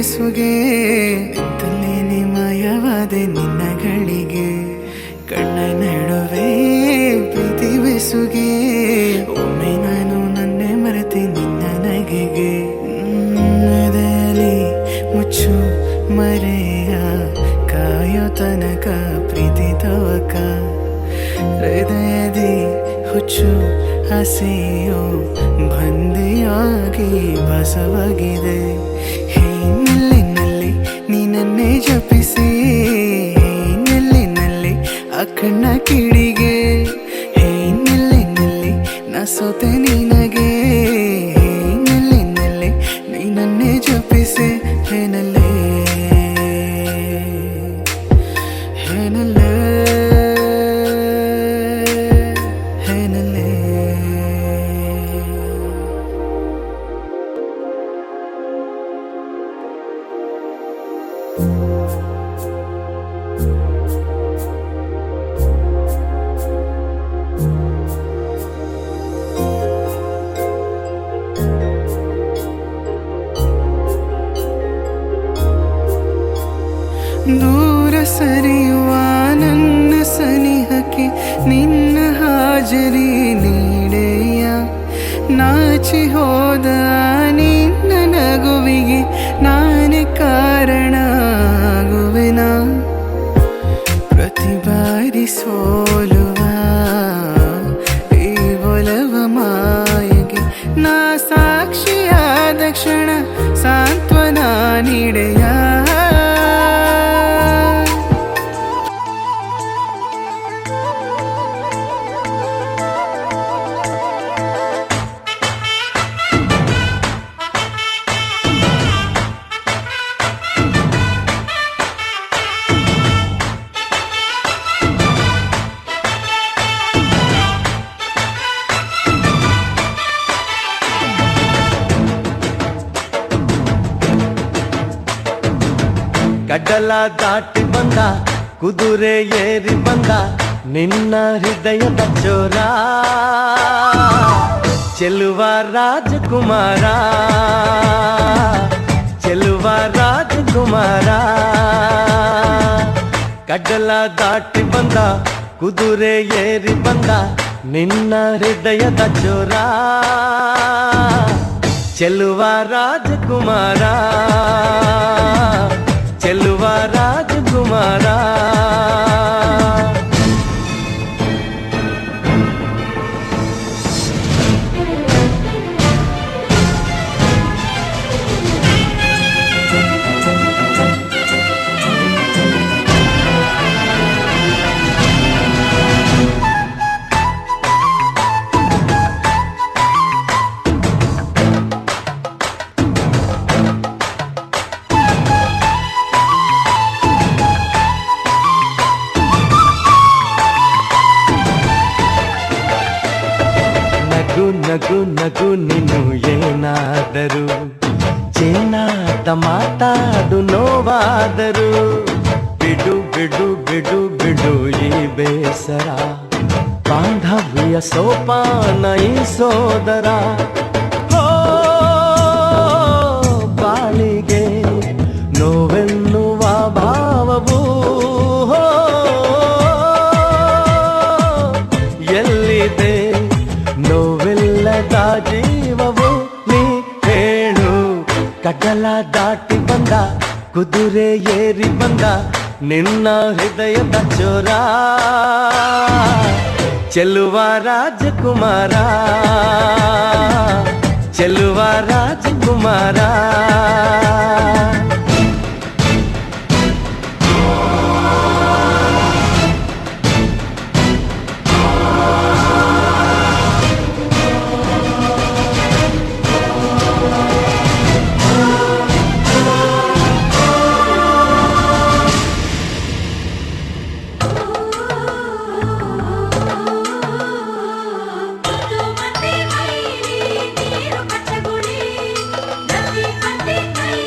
ಬೆಸುಗೆ ನಿಂತಲ್ಲಿ ಮಾಯವಾದೆ ನಿನ್ನಗಳಿಗೆ ಕಣ್ಣ ನಡುವೆ ಪ್ರೀತಿ ಬೆಸುಗೆ ಒಮ್ಮೆ ನಾನು ನನ್ನೆ ಮರೆತೆ ನಿನ್ನ ನಗೆಗೆ ಎದೆಯಲ್ಲಿ ಮುಚ್ಚು ಮರೆಯ ಕಾಯೋ ತನಕ ಪ್ರೀತಿ ತವಕ ಹೃದಯದಿ ಹುಚ್ಚು ಆಸೆಯೋ ಬಂದೆಯಾಗಿ ಬಸವಾಗಿದೆ ನಲ್ಲಿ ನೀ ನನ್ನೇ ಜಪಿಸಿ ನಲ್ಲಿ ಆ ಕಣ್ಣ ಕಿಡಿಗೆ ನಲ್ಲಿ ನಾ ಸೋತೆ ನಿನಗೆ ನಲ್ಲಿ ನೀ ನನ್ನೇ ಜಪಿಸಿ ಏನಲ್ಲೇ ಏನಲ್ಲೇ ದೂರ ಸರಿಯುವ ನನ್ನ ಸನಿಹಕ್ಕೆ ನಿನ್ನ ಹಾಜರಿ ನೀಡೆಯ ನಾಚಿ ಹೋದ ನಿನ್ನ ನಗುವಿಗೆ ನಾನೇ ಕಾರಣ ಆಗುವೆನ ಪ್ರತಿ ಬಾರಿ ಸೋಲುವ ಈ ಒಲವ ಮಾಯೆಗೆ ನಾ ಸಾಕ್ಷಿಯಾದ ಕ್ಷಣ ಸಾಂತ್ವನ ನೀಡೆಯ ಕಡಲ ದಾಟಿ ಬಂದ ಕುದುರೆ ಏರಿ ಬಂದ ನಿನ್ನ ಹೃದಯದ ಚೋರ ಚೆಲುವ ರಾಜಕುಮಾರ ಚೆಲುವ ರಾಜಕುಮಾರ ಕಡಲ ದಾಟಿ ಬಂದ ಕುದುರೆ ಏರಿ ಬಂದ ನಿನ್ನ ಹೃದಯದ ಚೋರ ಚೆಲುವ ರಾಜಕುಮಾರ ಚೆಲುವ ರಾಜಕುಮಾರ ನಗು ನಗು ನೀನು ಏನಾದರೂ ಚಿನ್ನಾದ ಮಾತಾಡು ನೋವಾದರೂ ಬಿಡು ಬಿಡು ಬಿಡು ಬಿಡು ಈ ಬೇಸರ ಬಾಂಧವ್ಯ ಸೋಪಾನ ಈ ಸೋದರ ಬಾಳಿಗೆ ನೋವೆನ್ನುವ ಭಾವವು ಎಲ್ಲಿದೆ ನೋವಿಲ್ಲದ ಜೀವವು ನೀ ಹೇಳು ಕಡಲ ದಾಟಿ ಬಂದ ಕುದುರೆ ಏರಿ ಬಂದ ನಿನ್ನ ಹೃದಯದ ಚೋರ ಚೆಲುವ ರಾಜಕುಮಾರ ಚೆಲುವ ರಾಜಕುಮಾರ Hey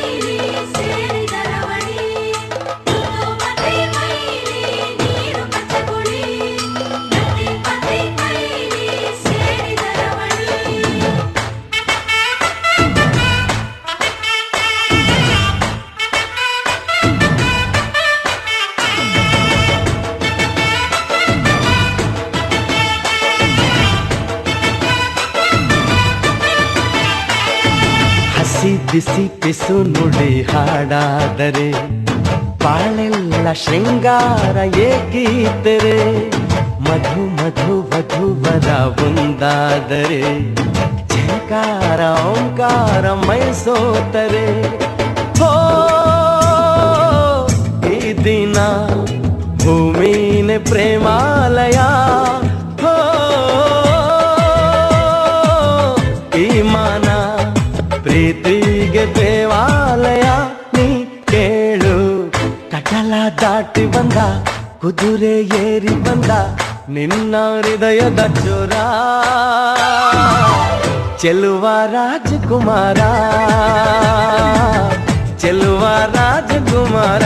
ಬಿಸಿ ಬಿಸಿ ಪಿಸು ನುಡಿ ಹಾಡಾದರೆ ಬಾಳೆಲ್ಲ ಶೃಂಗಾರ ಏಕೀತರೆ ಮಧು ಮಧು ವಧುವರ ಒಂದಾದರೆ ಝಂಕಾರ ಓಂಕಾರ ಮೈಸೋತರೆ ಹೋ ಈ ದಿನ ಭೂಮಿನೇ ಪ್ರೇಮಾಲಯ ಹೋ ಈ ಮಾನ ಪ್ರೀತಿಗೆ ದೇವಾಲಯ ನೀ ಕೇಳು ಕಡಲ ದಾಟಿ ಬಂದ ಕುದುರೆ ಏರಿ ಬಂದ ನಿನ್ನ ಹೃದಯದ ಚೋರ ಚೆಲುವ ರಾಜಕುಮಾರ ಚೆಲುವ ರಾಜಕುಮಾರ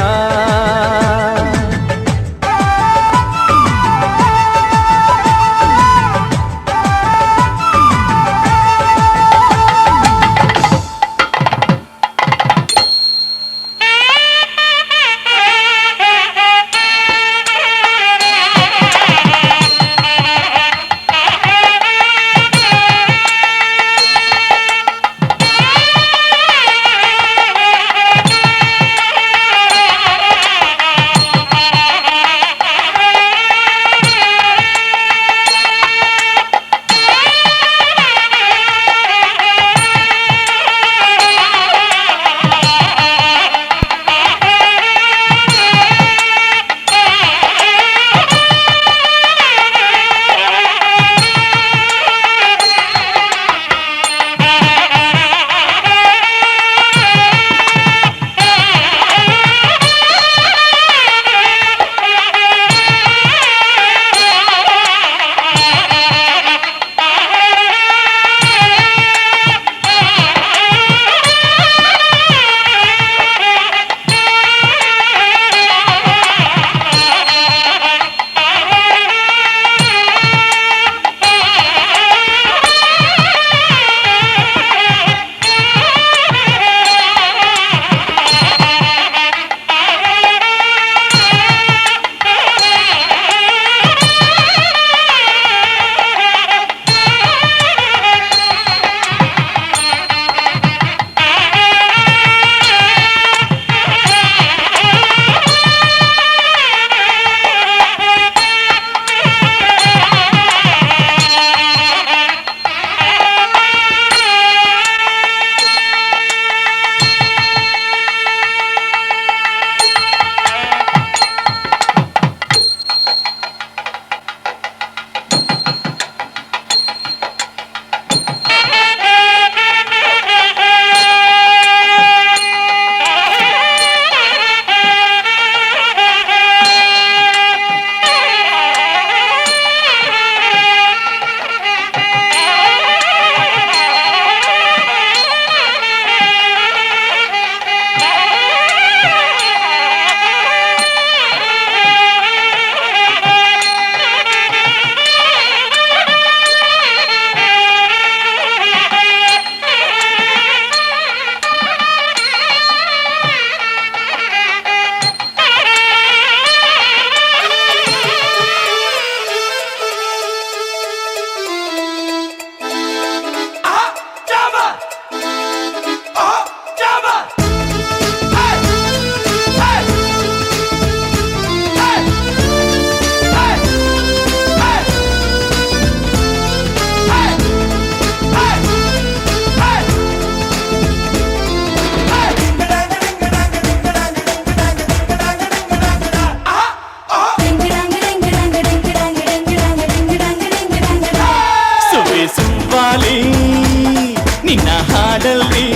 ನಿನ್ನ ಹಾಡಲ್ಲಿ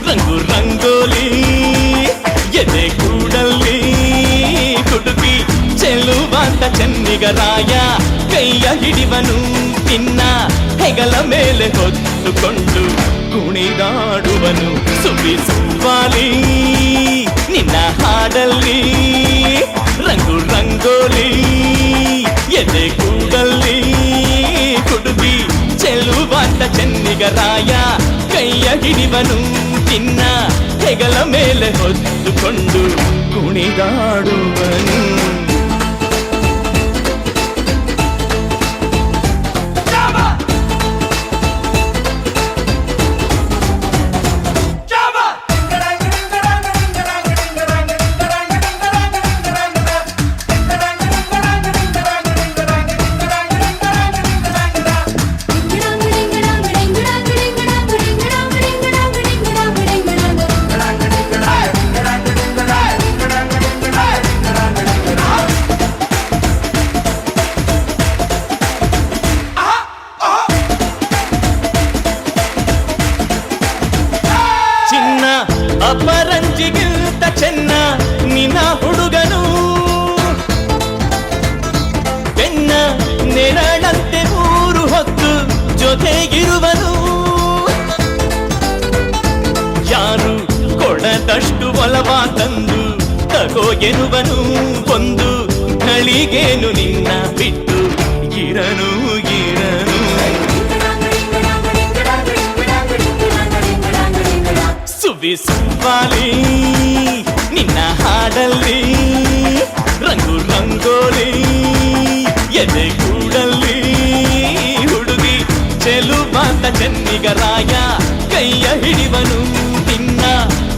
ರಂಗು ರಂಗೋಲಿ ಎದೆ ಕೂಡಲ್ಲಿ ಕುಡುಕಿ ಚೆಲುವಾಂತ ಚೆನ್ನಿಗರಾಯ ಕೈಯ ಹಿಡಿವನು ನಿನ್ನ ಹೆಗಲ ಮೇಲೆ ಹೊತ್ತುಕೊಂಡು ಕುಣಿದಾಡುವನು ಸುಬಿ ಸುವಾಲಿ ನಿನ್ನ ಹಾಡಲ್ಲಿ ರಂಗು ರಂಗೋಲಿ ಎದೆ ಕೂಡಲ್ಲಿ ಕುಡುಕಿ ಚೆಲುವಾಂತ ಚೆನ್ನಿಗರಾಯ ಕೈಯ ಹಿಡಿವನು ನಿನ್ನ ಹೆಗಲ ಮೇಲೆ ಹೊತ್ತುಕೊಂಡು ಕುಣಿದಾಡುವನು. ಅಪರಂಜಿಗಿಂತ ಚೆನ್ನ ನಿನ್ನ ಹುಡುಗನು ಬೆನ್ನ ನೆರಳಂತೆ ಮೂರು ಹೊತ್ತು ಜೊತೆಗಿರುವನು ಯಾರು ಕೊಡದಷ್ಟು ಒಲವ ತಂದು ತಗೋ ಎನ್ನುವನು ಒಂದು ಗಳಿಗೇನು ನಿನ್ನ ಬಿಟ್ಟು ಇರನು ಇರನು ಸುವಿಸುವಾಲಿ ನಿನ್ನ ಹಾಡಲ್ಲಿ ರಂಗು ರಂಗೋಲಿ ಎದೆ ಕೂಡಲ್ಲಿ ಹುಡುಗಿ ಚೆಲುವಾದ ಚೆನ್ನಿಗರಾಯ ಕೈಯ ಹಿಡಿವನು ನಿನ್ನ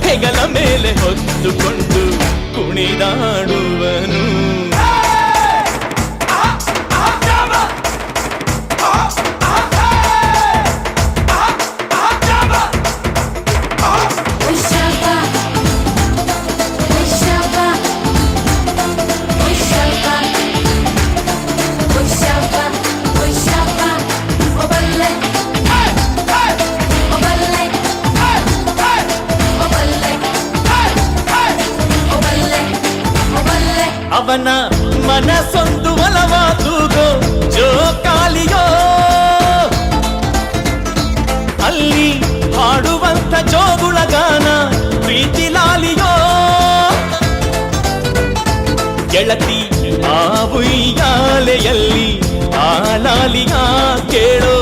ಹೆಗಲ ಮೇಲೆ ಹೊತ್ತುಕೊಂಡು ಕುಣಿದಾಡುವನು ಅವನ ಮನಸ್ಸೊಂದು ಒಲವ ತೂಗೋ ಜೋಕಾಲಿಯೋ ಅಲ್ಲಿ ಹಾಡುವಂತ ಜೋಗುಳ ಗಾನ ಪ್ರೀತಿ ಲಾಲಿಯೋ ಗೆಳತಿ ಆ ಉಯ್ಯಾಲೆಯಲ್ಲಿ ಆ ಲಾಲಿಯ ಕೇಳೋ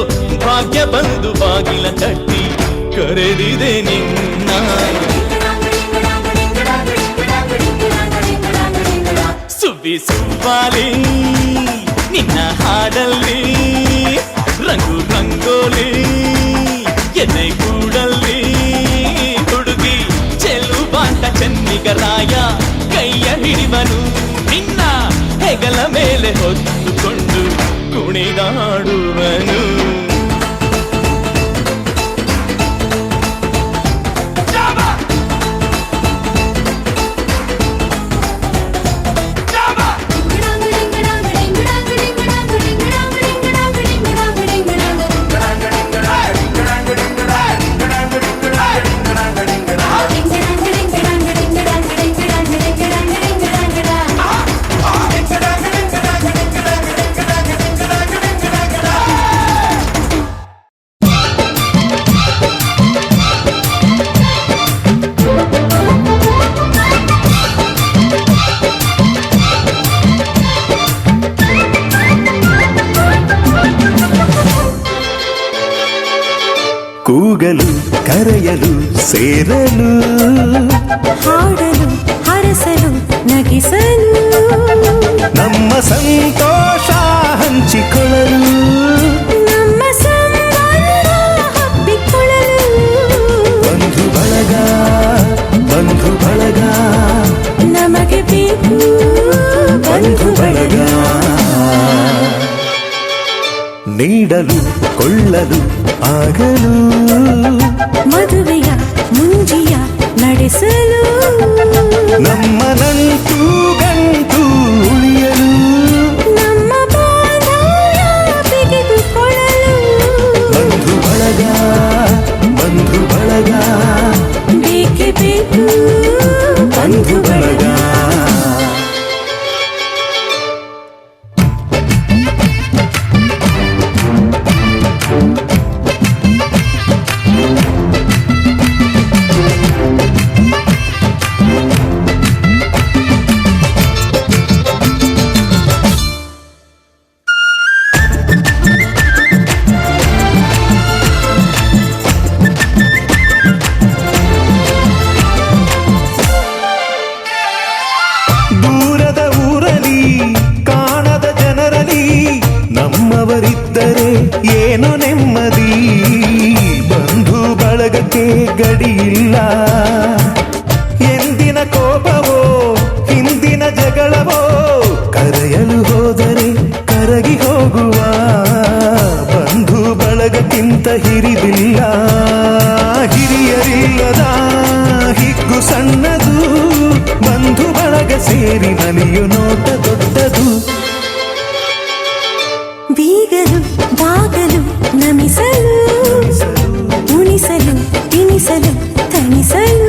ಭಾಗ್ಯ ಬಂದು ಬಾಗಿಲ ತಟ್ಟಿ ಕರೆದಿದೆ ನಿನ್ನ ಸುವಿಸುವಾಲಿ ನಿನ್ನ ಹಾಡಲ್ಲಿ ರಂಗು ರಂಗೋಲಿ ಎದೆ ಕೂಡಲ್ಲಿ ಹುಡುಗಿ ಚೆಲುವಾದ ಚೆನ್ನಿಗರಾಯ ಕೈಯ ಹಿಡಿವನು ನಿನ್ನ ಹೆಗಲ ಮೇಲೆ ಹೊತ್ತುಕೊಂಡು ಕುಣಿದಾಡುವನು ಕೂಗಲು ಕರೆಯಲು ಸೇರಲು ಹಾಡಲು ಹರಸಲು ನಗಿಸಲು ನಮ್ಮ ಸಂತೋಷ ಹಂಚಿಕೊಳ್ಳಲು ನಮ್ಮ ಸಂಬಂಧ ಹಬ್ಬಿಕೊಳ್ಳಲು ಬಂಧು ಬಳಗ ನಮಗೆ ಬೇಕು ಬಂಧು ಬಳಗ ನೀಡಲು ಕೊಳ್ಳಲು ಆಗಲು ಮದುವೆಯ ಮುಂಜಿಯ ನಡೆಸಲು ನಮ್ಮ ನಂಟು ಗಂಟು ಉಳಿಯಲು ನಮ್ಮ ಬಾಂಧವ್ಯ ಬಿಗಿದುಕೊಳ್ಳಲು ಬಂಧು ಬಳಗ ಬೇಕೇ ಬೇಕು ಬಂಧು ಬಳಗ ನಮ್ಮವರಿದ್ದರೆ ಏನು ನೆಮ್ಮದಿ ಬಂಧು ಬಳಗಕ್ಕೆ ಗಡಿಯಿಲ್ಲ ಎಂದಿನ ಕೋಪವೋ ಹಿಂದಿನ ಜಗಳವೋ ಕರೆಯಲು ಹೋದರೆ ಕರಗಿ ಹೋಗುವ ಬಂಧು ಬಳಗಕ್ಕಿಂತ ಹಿರಿದಿಲ್ಲ ಹಿರಿಯರಿಲ್ಲದ ಹಿಗ್ಗು ಸಣ್ಣದು ಬಂಧು ಬಳಗ ಸೇರಿ ಮನೆಯು ನೋಟ ದೊಡ್ಡದು ಬೀಗಲು ಬಾಗಲು ನಮಿಸಲು ಉಣಿಸಲು ತಿನಿಸಲು ತಣಿಸಲು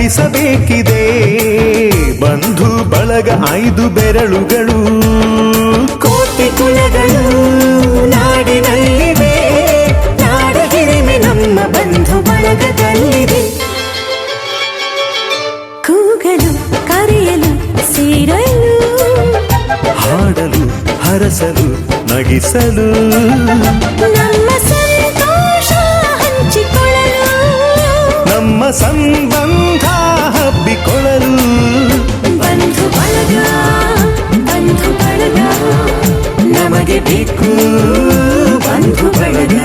ಅಳಿಸಬೇಕಿದೆ ಬಂಧು ಬಳಗ 5 ಬೆರಳುಗಳು ಕೋಟಿ ಕುಲಗಳು ನಾಡಿನಲ್ಲಿವೆ ನಾಡ ಹಿರಿಮೆ ನಮ್ಮ ಬಂಧು ಬಳಗದಲ್ಲಿದೆ ಕೂಗಲು ಕರೆಯಲು ಸೇರಲು ಹಾಡಲು ಹರಸಲು ನಗಿಸಲು ನಮ್ಮ ಸಂತೋಷ ಹಂಚಿಕೊಳ್ಳಲು ನಮ್ಮ ಸಂಬಂಧ ಹಬ್ಬಿಕೊಳ್ಳಲು ಬಂಧು ಬಳಗ ನಮಗೆ ಬೇಕು ಬಂಧು ಬಳಗ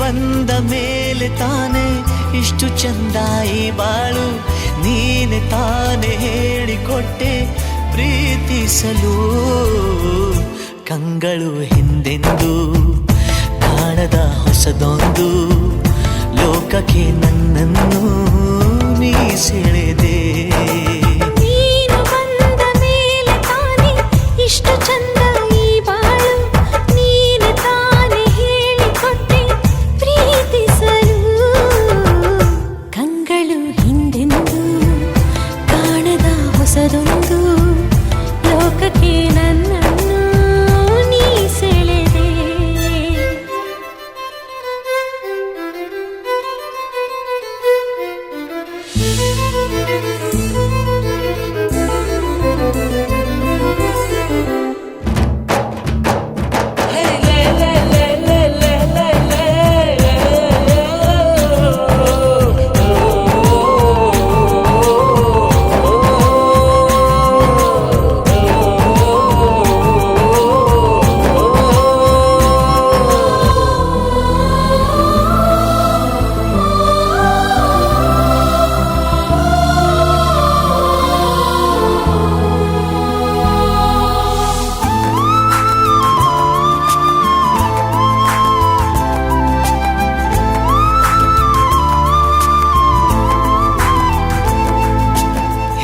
ಬಂದ ಮೇಲೆ ತಾನೆ ಇಷ್ಟು ಚಂದ ಈ ಬಾಳು ನೀನೆ ತಾನೆ ಹೇಳಿಕೊಟ್ಟೆ ಪ್ರೀತಿಸಲು ಕಂಗಳು ಹಿಂದೆಂದು ಕಾಣದ ಹೊಸದೊಂದು ಲೋಕಕ್ಕೆ ನನ್ನನ್ನು ನೀ ಸೆಳೆದೆ ನೀನು ಬಂದ ಮೇಲೆ ತಾನೆ ಇಷ್ಟು ಚಂದ ಈ ಬಾಳು ನೀನು ತಾನೆ ಹೇಳಿಕೊಟ್ಟೆ ಪ್ರೀತಿಸಲು ಕಂಗಳು ಹಿಂದೆಂದು ಕಾಣದ ಹೊಸದೊಂದು ಲೋಕಕ್ಕೆ ನನ್ನನ್ನು ನೀ ಸೆಳೆದೆ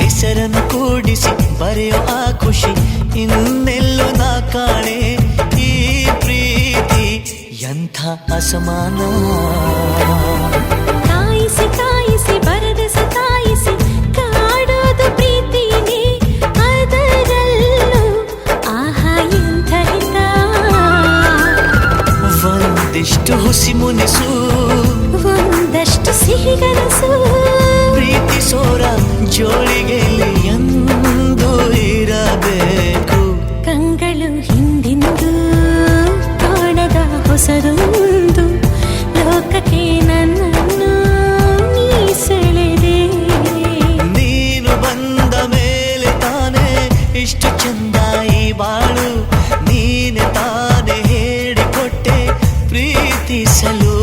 ಹೆಸರನ್ನು ಕೂಡಿಸಿ ಬರೆಯೋ ಆ ಖುಷಿ ಇನ್ನೆಲ್ಲೂ ನಾ ಕಾಣೆ ಈ ಪ್ರೀತಿ ಎಂಥ ಅಸಮಾನ ಕಾಯಿಸಿ ಕಾಯಿಸಿ ಬರದ ಸತಾಯಿಸಿ ಕಾಡೋದು ಪ್ರೀತಿನೇ ಅದರಲ್ಲೂ ಆಹಾ ಎಂಥ ಹಿತ ಒಂದಿಷ್ಟು ಹುಸಿ ಮುನಿಸು ಒಂದಷ್ಟು ಸಿಹಿಗನಸು ಪ್ರೀತಿಸೋರ ಜೋಳಿಗೆ ಎಂದು ಇರಬೇಕು ಕಂಗಳು ಹಿಂದಿಂದು ಕಾಣದ ಹೊಸದೊಂದು ಲೋಕಕ್ಕೆ ನನ್ನನ್ನು ನೀ ಸೆಳೆದೆ ನೀನು ಬಂದ ಮೇಲೆ ತಾನೆ ಇಷ್ಟು ಚಂದ ಈ ಬಾಳು ನೀನೆ ತಾನೆ ಹೇಳಿಕೊಟ್ಟೆ ಪ್ರೀತಿಸಲು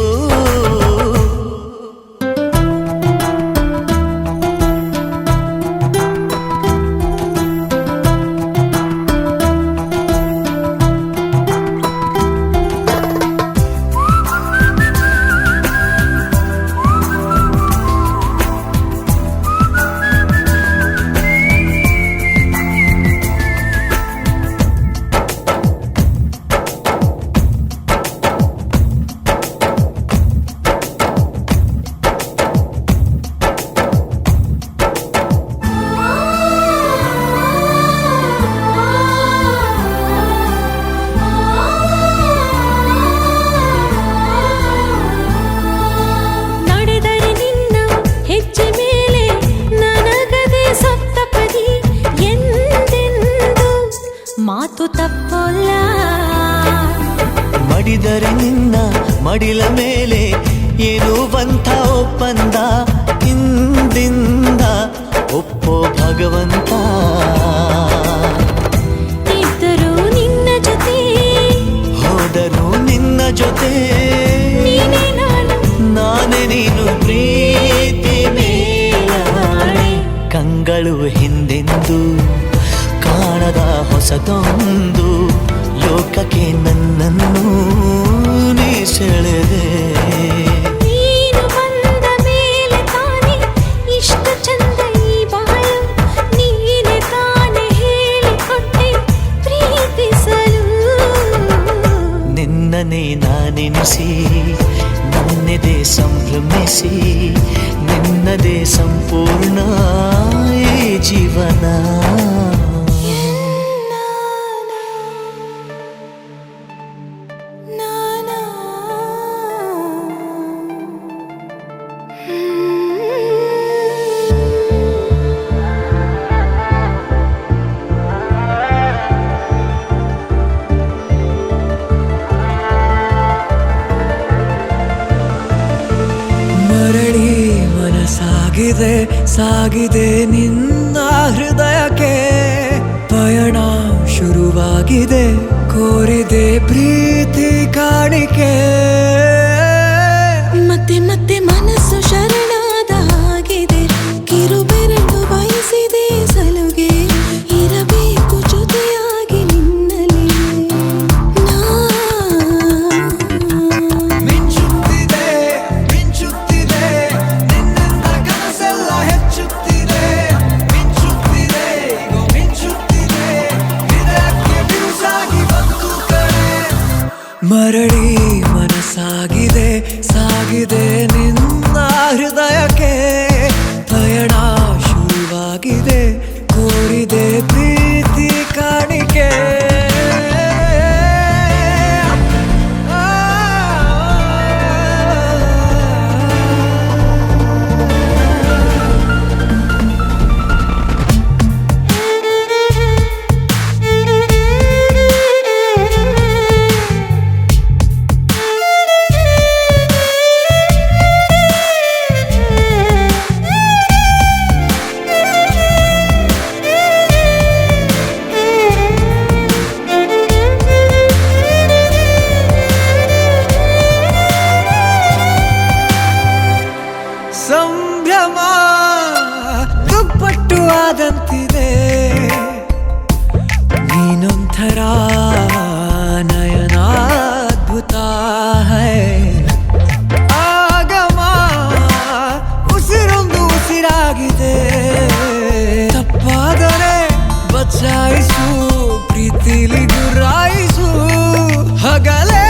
ಮಾತು ತಪ್ಪಲ್ಲ ಮಡಿದರೆ ನಿನ್ನ ಮಡಿಲ ಮೇಲೆ ಏನುವಂಥ ಒಪ್ಪಂದ ಹಿಂದಿಂದ ಒಪ್ಪೋ ಭಗವಂತ ಇದ್ದರೂ ನಿನ್ನ ಜೊತೆ ಹೋದರೂ ನಿನ್ನ ಜೊತೆ ನೀನೇ ನಾನು ನಾನೇ ನೀನು ಪ್ರೀತಿ ಕಾಣದ ಹೊಸದೊಂದು ಲೋಕಕ್ಕೆ ನನ್ನನ್ನು ನೀ ಸೆಳೆದೆ. ನೀನು ಬಂದ ಮೇಲೆ ತಾನೆ ಇಷ್ಟು ಚಂದ ಈ ಬಾಳು, ನೀನೆ ತಾನೆ ಹೇಳಿಕೊಟ್ಟೆ ಪ್ರೀತಿಸಲು. ನಿನ್ನನೆ ನಾನೆನಿಸಿ ನನ್ನೆದೆ ಸಂಭ್ರಮಿಸಿ ನಿನ್ನದೇ ಸಂಪೂರ್ಣ ಈ ಜೀವನ. ಮರಳಿ ಮನಸಾಗಿದೆ ಸಾಗಿದೆ ನಿನ್ನ ಹೃದಯಕ್ಕೆ, ಪಯಣ ಶುರುವಾಗಿದೆ ಕೋರಿದೆ ಪ್ರೀತಿ ಕಾಣಿಕೆ. ಮತ್ತೆ ಮತ್ತೆ ಮನಸ್ಸು ಶರಣಾದ ಹಾಗಿದೆ, ಕಿರುಬೆರಳು ಬಯಸಿದೆ ಸಲುಗೆ, ಇರಬೇಕು ಜೊತೆಯಾಗಿ ನಿನ್ನಲ್ಲಿ ಮಿಂಚುತ್ತಿದೆ ಮಿಂಚುತ್ತಿದೆ ನಿನ್ನಿಂದ ಕನಸೆಲ್ಲ ಹೆಚ್ಚುತ್ತಿದೆ. ಮಿಂಚುತ್ತಿದೆ ಈಗ ಮಿಂಚುತ್ತಿದೆ ಹೃದಯಕ್ಕೆ ಬಿರುಸಾಗಿ ಬಂತು ಕಡೆ. ಮರಳಿ ಮನಸ್ಸಾಗಿದೆ ಸಾಗಿದೆ ನಿನ್ನ ಹೃದಯಕ್ಕೆ, ಪಯಣ ಶುರುವಾಗಿದೆ ಕೋರಿದೆ ಪ್ರೀತಿ ಕಾಣಿಕೆ. ಸಂಭ್ರಮ ದುಪ್ಪಟ್ಟು ಆದಂತಿದೆ ನೀನೊಂಥರ ನಯನಾದ್ಭುತ ಹೈ. ಆಗಮ ಉಸಿರೊಂದು ಉಸಿರಾಗಿದೆ, ತಪ್ಪಾದರೆ ಬಚಾಯಿಸು ಪ್ರೀತಿಲಿ ಗುರಾಯಿಸು. ಹಗಲೇ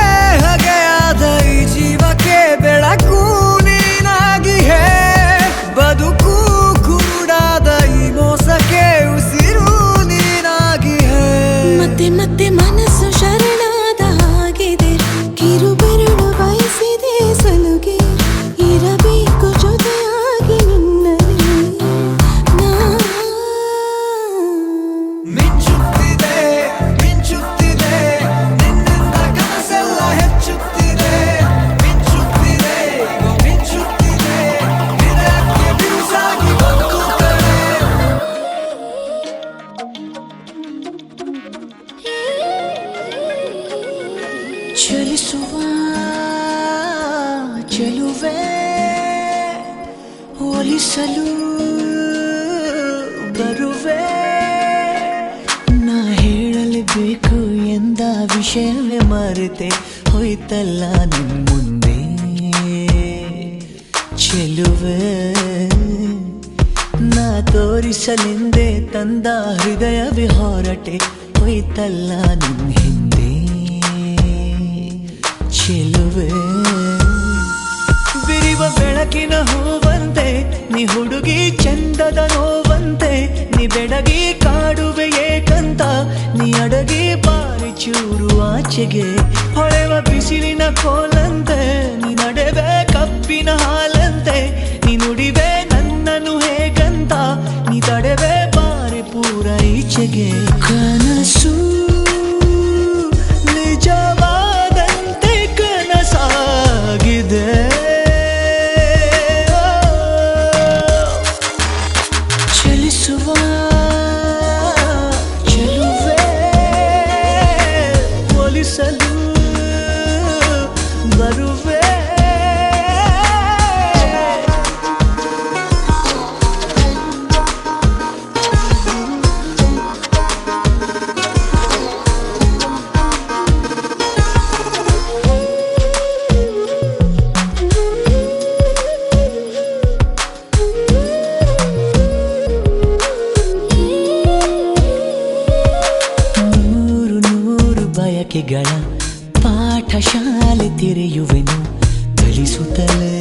ಹಗೆಯಾದ ಈ ಜೀವಕ್ಕೆ ಬೆಳಕು ನೀನಾಗಿ ಹೇ, ಬದುಕು ಕುರುಡಾದ ಈ ಮೋಸಕ್ಕೆ ಉಸಿರು ನೀನಾಗಿ ಹೇ. ಮತ್ತೆ ಮತ್ತೆ ಮನಸ್ಸು ಶರಣಾದ ಹಾಗಿದೆ, ಕಿರುಬೆರಳು ಬಯಸಿದೆ ಸಲುಗೆ, ಇರಬೇಕು ಜೊತೆಯಾಗಿ ನಿನ್ನಲ್ಲಿ ಮಿಂಚುತ್ತಿದೆ ಮಿಂಚುತ್ತಿದೆ ನಿನ್ನಿಂದ ಕನಸೆಲ್ಲ ಹೆಚ್ಚುತ್ತಿದೆ. ಮಿಂಚುತ್ತಿದೆ ಈಗ ಮಿಂಚುತ್ತಿದೆ ಹೃದಯಕ್ಕೆ ಬಿರುಸಾಗಿ ಬಂತು ಕಡೆ. ಚಲಿಸುವ ಚೆಲುವೆ ಒಲಿಸಲು ಬರುವೆ. ನಾ ಹೇಳಲೇಬೇಕು ಎಂದ ವಿಷಯವೇ ಮರೆತೆ ಹೋಯ್ತಲ್ಲ ನಿನ್ ಮುಂದೆ ಚೆಲುವೆ. ನಾ ತೋರಿಸಲೆಂದೇ ತಂದ ಹೃದಯವೇ ಹೊರಟೆ ಹೋಯ್ತಲ್ಲ ನಿನ್ ಹಿಂದೆ ಚೆಲುವೆ. ಬಿರಿವ ಬೆಳಕಿನ ಹೂವಂತೆ ನೀ ಹುಡುಗಿ ಚಂದದ ನೋವಂತೆ, ನೀ ಬೆಡಗಿ ಕಾಡುವೆ ಏಕಂತ ನೀ ಅಡಗಿ ಬಾರಿ ಚೂರು ಆಚೆಗೆ. ಹೊಳೆವ ಬಿಸಿಲಿನ ಕೋಲಂತೆ ನೀ ನಡೆವೆ ಕಬ್ಬಿನ ಹಾಲಂತೆ, ನೀ ನುಡಿವೆ ನನ್ನನ್ನು ಹೇಗಂತ ನೀ ತಡೆವೆ ಬಾರಿ ಪೂರ ಈಚೆಗೆ. ಕನಸು ನಿಜವಾದಂತೆ ಕನಸಾಗಿದೆ. ಚಲಿಸುವ ಚೆಲುವೆ ಒಲಿಸಲು ಬರುವೆ. ಬಯಕೆಗಳ ಪಾಠಶಾಲೆ ತೆರೆಯುವೆನು ಕಲಿಸುತ್ತಲೇ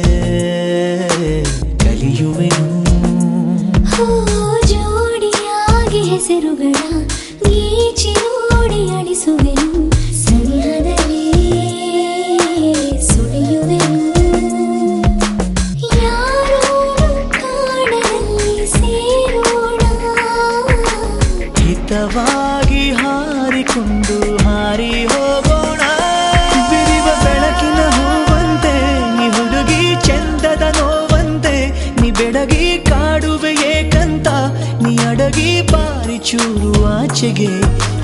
ಕಲಿಯುವೆನು ಜೋಡಿಯಾಗಿ ಹೆಸರುಗಳ ಗೀಚಿ ನೋಡಿ ಅಳಿಸುವೆನು ಸನಿಹದಲ್ಲಿ ಸುಳಿಯುವೆನು ಯಾರೋ ಕಾಣದಲ್ಲಿ ಸೇರೋಣ ಹಿತವಾಗಿ ಹಾರಿಕೊಂಡು ಹಾರಿ ಹೋಗೋಣ ಬಿರಿವ ಬೆಳಕಿನ ಹೂವಂತೆ ನೀ ಹುಡುಗಿ ಚಂದದ ನೋವಂತೆ ನೀ ಬೆಡಗಿ ಕಾಡುವೆ ಏಕಂತ ನೀ ಅಡಗಿ ಬಾರಿ ಚೂರು ಆಚೆಗೆ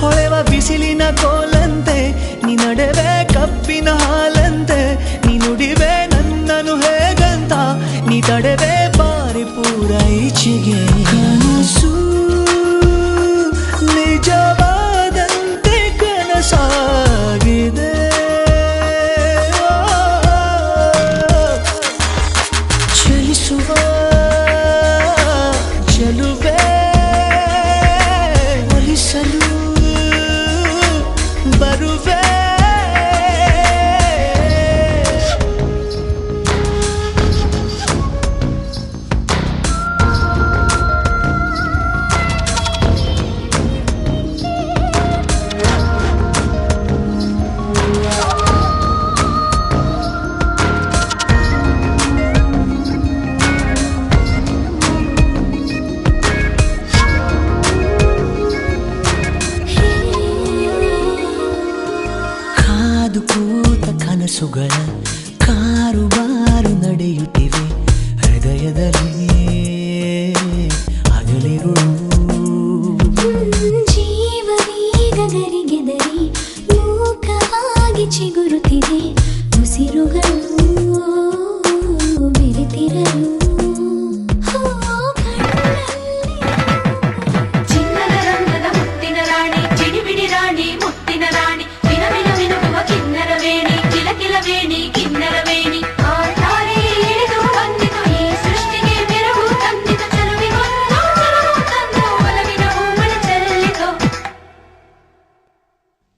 ಹೊಳೆವ ಬಿಸಿಲಿನ ಕೋಲಂತೆ ನೀ ನಡೆವೆ ಕಪ್ಪಿನ ಹಾಲಂತೆ ನೀ ನುಡಿವೆ ನನ್ನನು ಹೇಗಂತ ನೀ ತಡೆವೆ ಬಾರಿ ಪೂರ ಈಚೆಗೆ ಕನಸು ನಿಜವಾದಂತೆ ಕನಸಾಗಿದೆ ಚಲಿಸುವ ಚೆಲುವೆ ಒಲಿಸಲು ಬರುವೆ ಕಾದು ಕೂತ ಕನಸುಗಳ ಕಾರುಬಾರು ನಡೆಯುತ್ತಿವೆ ಹೃದಯದಲ್ಲಿ ಹಗಲಿರುಳು ಜೀವವೀಗ ಗರಿಗೆದರಿ ಮೂಕವಾಗಿ ಚಿಗುರುತ್ತಿದೆ ಉಸಿರುಗಳು ಬೆರೆತಿರಲು ಚಿನ್ನದ ರಂಗದ ಮುತ್ತಿನ ರಾಣಿ ಚಿಡಿಬಿಡಿ ರಾಣಿ ಮುತ್ತಿನ ರಾಣಿ ವಿನ ವಿನ ವಿನುಗುವ ಕಿನ್ನರ ವೇಣಿ ಕಿಲ ಕಿಲ ವೇಣಿ ಕಿನ್ನರ ವೇಣಿ ಆಟಾರಿ ಇಳಿದು ಬಂದಿತು ಈ ಸೃಷ್ಟಿಗೆ ಮೆರುಗು ತಂದಿತು ಚೆಲುವಿಗೊಂದು ಚೆಲುವು ತಂದು ಒಲವಿನ ಹೂಮಳೆ ಚೆಲ್ಲಿತು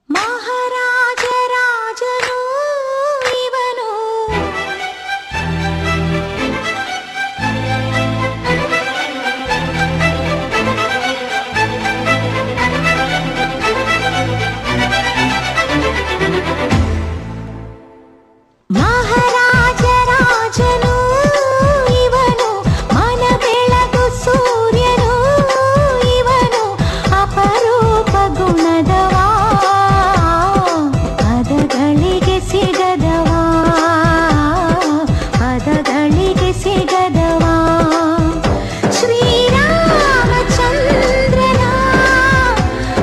ಮಹಾರಾಜ ರಾಜನು ಇವನು ಮಹಾರಾಜ ರಾಜನು ಇವನು ಮನ ಬೆಳಗು ಸೂರ್ಯನು ಇವನು ಅಪರೂಪ ಗುಣದವಾ ಪದಗಳಿಗೆ ಸಿಗದವಾ ಪದಗಳಿಗೆ ಸಿಗದವಾ ಶ್ರೀರಾಮಚಂದ್ರನ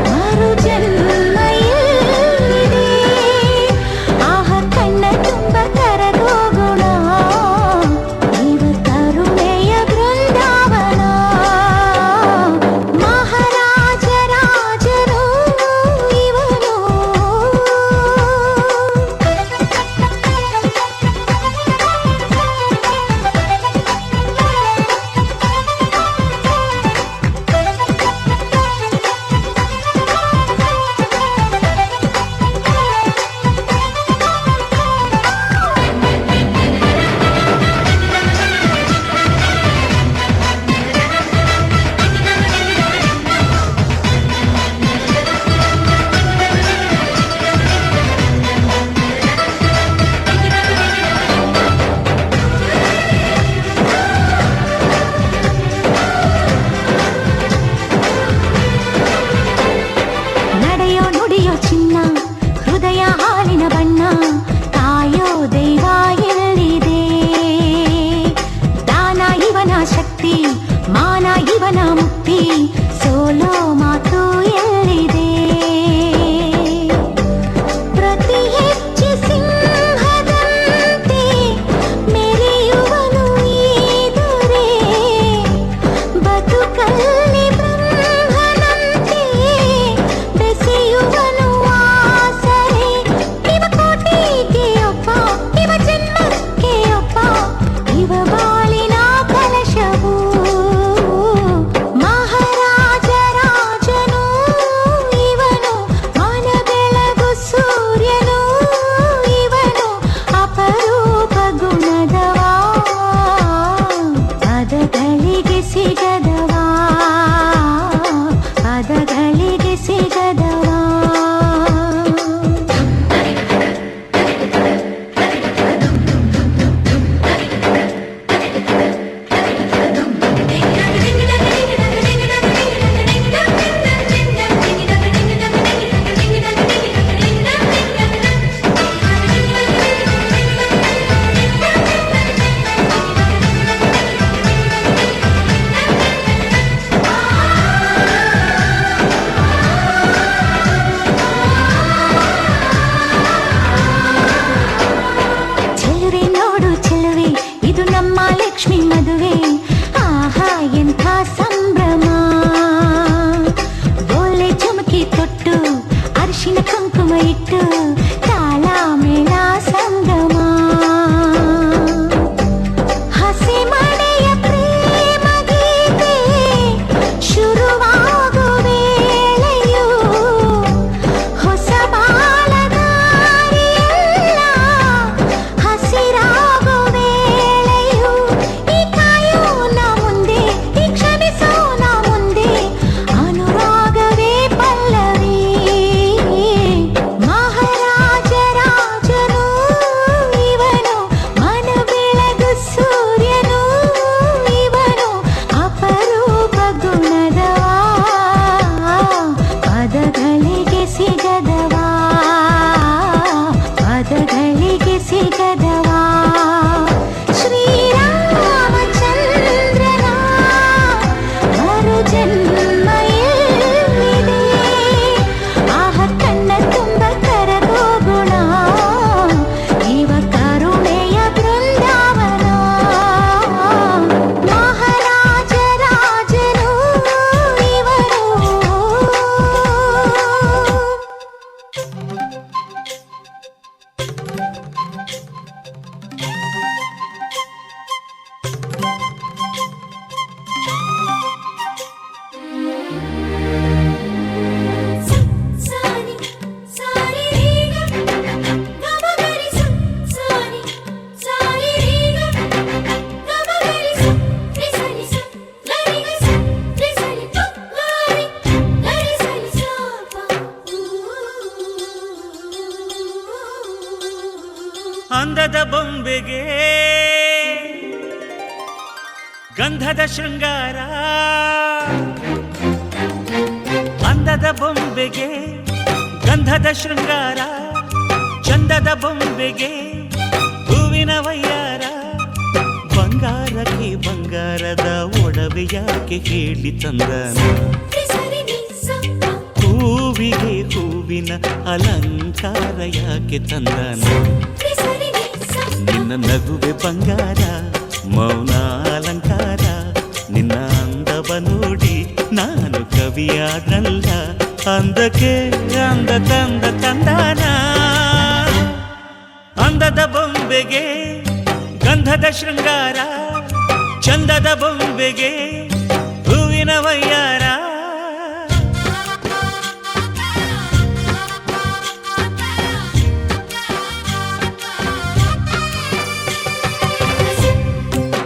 ಮರುಜನ್ಮ ಎಲ್ಲಿದೆ ಆಹ ಕಣ್ಣ ತುಂಬ ಕರಗೋಗುಣ ಇವ ಕರುಣೆಯ ಬೃಂದಾವನ ಮಹಾರಾಜ ರಾಜನು ಇವನು ನಡೆಯೋ ನುಡಿಯೋ ಚಿನ್ನ ಹೃದಯ ಹಾಲಿನ ಬಣ್ಣ ಕಾಯೋ ದೈವ ಎಲ್ಲಿದೆ ದಾನ ಇವನ ಶಕ್ತಿ ಮಾನ ಇವನ ಮುಕ್ತಿ ಸೋಲೋ ಮಾತು ಎಲ್ಲಿದೆ ಪ್ರತಿ ಹೆಜ್ಜೆ ಸಿಂಹದಂತೆ ಮೆರೆಯುವನು ಈ ದೊರೆ ಬದುಕಲ್ಲಿ ಬ್ರಹ್ಮನಂತೆ ಬೆಸೆಯುವನು ಆ ಕುಂಕುಮ ಇಟ್ಟು ತಾಳ ಮೇಳ ಸಂಗಮ ಹಸಿ ಮಳೆಯ ಪ್ರೇಮ ಗೀತೆ ಶುರುವಾಗೋ ವೇಳೆಯು ಹೊಸ ಬಾಳದಾರಿಯೆಲ್ಲ ಹಸಿರಾಗೋ ವೇಳೆಯು ಈ ಕಾಯೋಣ ಮುಂದೆ ಈ ಕ್ಷಮಿಸೋಣ ಮುಂದೆ ಅನುರಾಗವೇ ಪಲ್ಲವಿ ಮಹಾರಾಜರಾಜನು ಇವನು ಮನ ಬೆಳಗು ಸೂರ್ಯನು ಇವನು ಅಪರೂಪ ಗುಣದವ ಪದಗಳಿಗೆ ಸಿಗದವಾ ಪದಗಳಿಗೆ ಸಿಗದವಾ ಶ್ರೀರಾಮಚಂದ್ರನ ಮರು ಜನ್ಮ ಎಲ್ಲಿದೆ ಆಹ ಕಣ್ಣ ತುಂಬ ಕರಗೋ ಗುಣ ಇವ ಕರುಣೆಯ ಬೃಂದಾವನ ಮಹಾರಾಜರಾಜನು ಇವನು ಸಾನಿ ಸಾರಿ ರೀಗ ಗಮಗರಿ ಸಾನಿ ಸಾರಿ ರೀಗ ಗಮಗರಿ ರಿಸನಿ ಸ ಗರಿಗ ಸ ರಿಸನಿ ಪ ಗಾರಿ ಗರಿಸನಿ ಸಾಪ ಅಂದದ ಬೊಂಬೆಗೆ ಗಂಧದ ಶೃಂಗಾರ ಅಂದದ ಬೊಂಬೆಗೆ ಗಂಧದ ಶೃಂಗಾರ ಚಂದದ ಬೊಂಬೆಗೆ ಹೂವಿನ ವಯ್ಯಾರ ಬಂಗಾರಕ್ಕೆ ಬಂಗಾರದ ಒಡವೆ ಯಾಕೆ ಹೇಳಿ ತಂದನ ರಿಸನಿ ನಿ ಸಾಪ ಹೂವಿಗೆ ಹೂವಿನ ಅಲಂಕಾರ ಯಾಕೆ ತಂದನ ರಿಸನಿ ನಿ ಸಾಪ ನಿನ್ನ ನಗುವೆ ಬಂಗಾರ ಮೌನ ಅಲಂಕಾರ ನಿನ್ನ ಅಂದವ ನೋಡಿ ನಾನು ಕವಿಯಾದಲ್ಲ ಅಂದಕ್ಕೆ ಅಂದ ತಂದ ತಂದಾನ ಅಂದದ ಬೊಂಬೆಗೆ ಗಂಧದ ಶೃಂಗಾರ ಚಂದದ ಬೊಂಬೆಗೆ ಹೂವಿನ ವಯ್ಯಾರ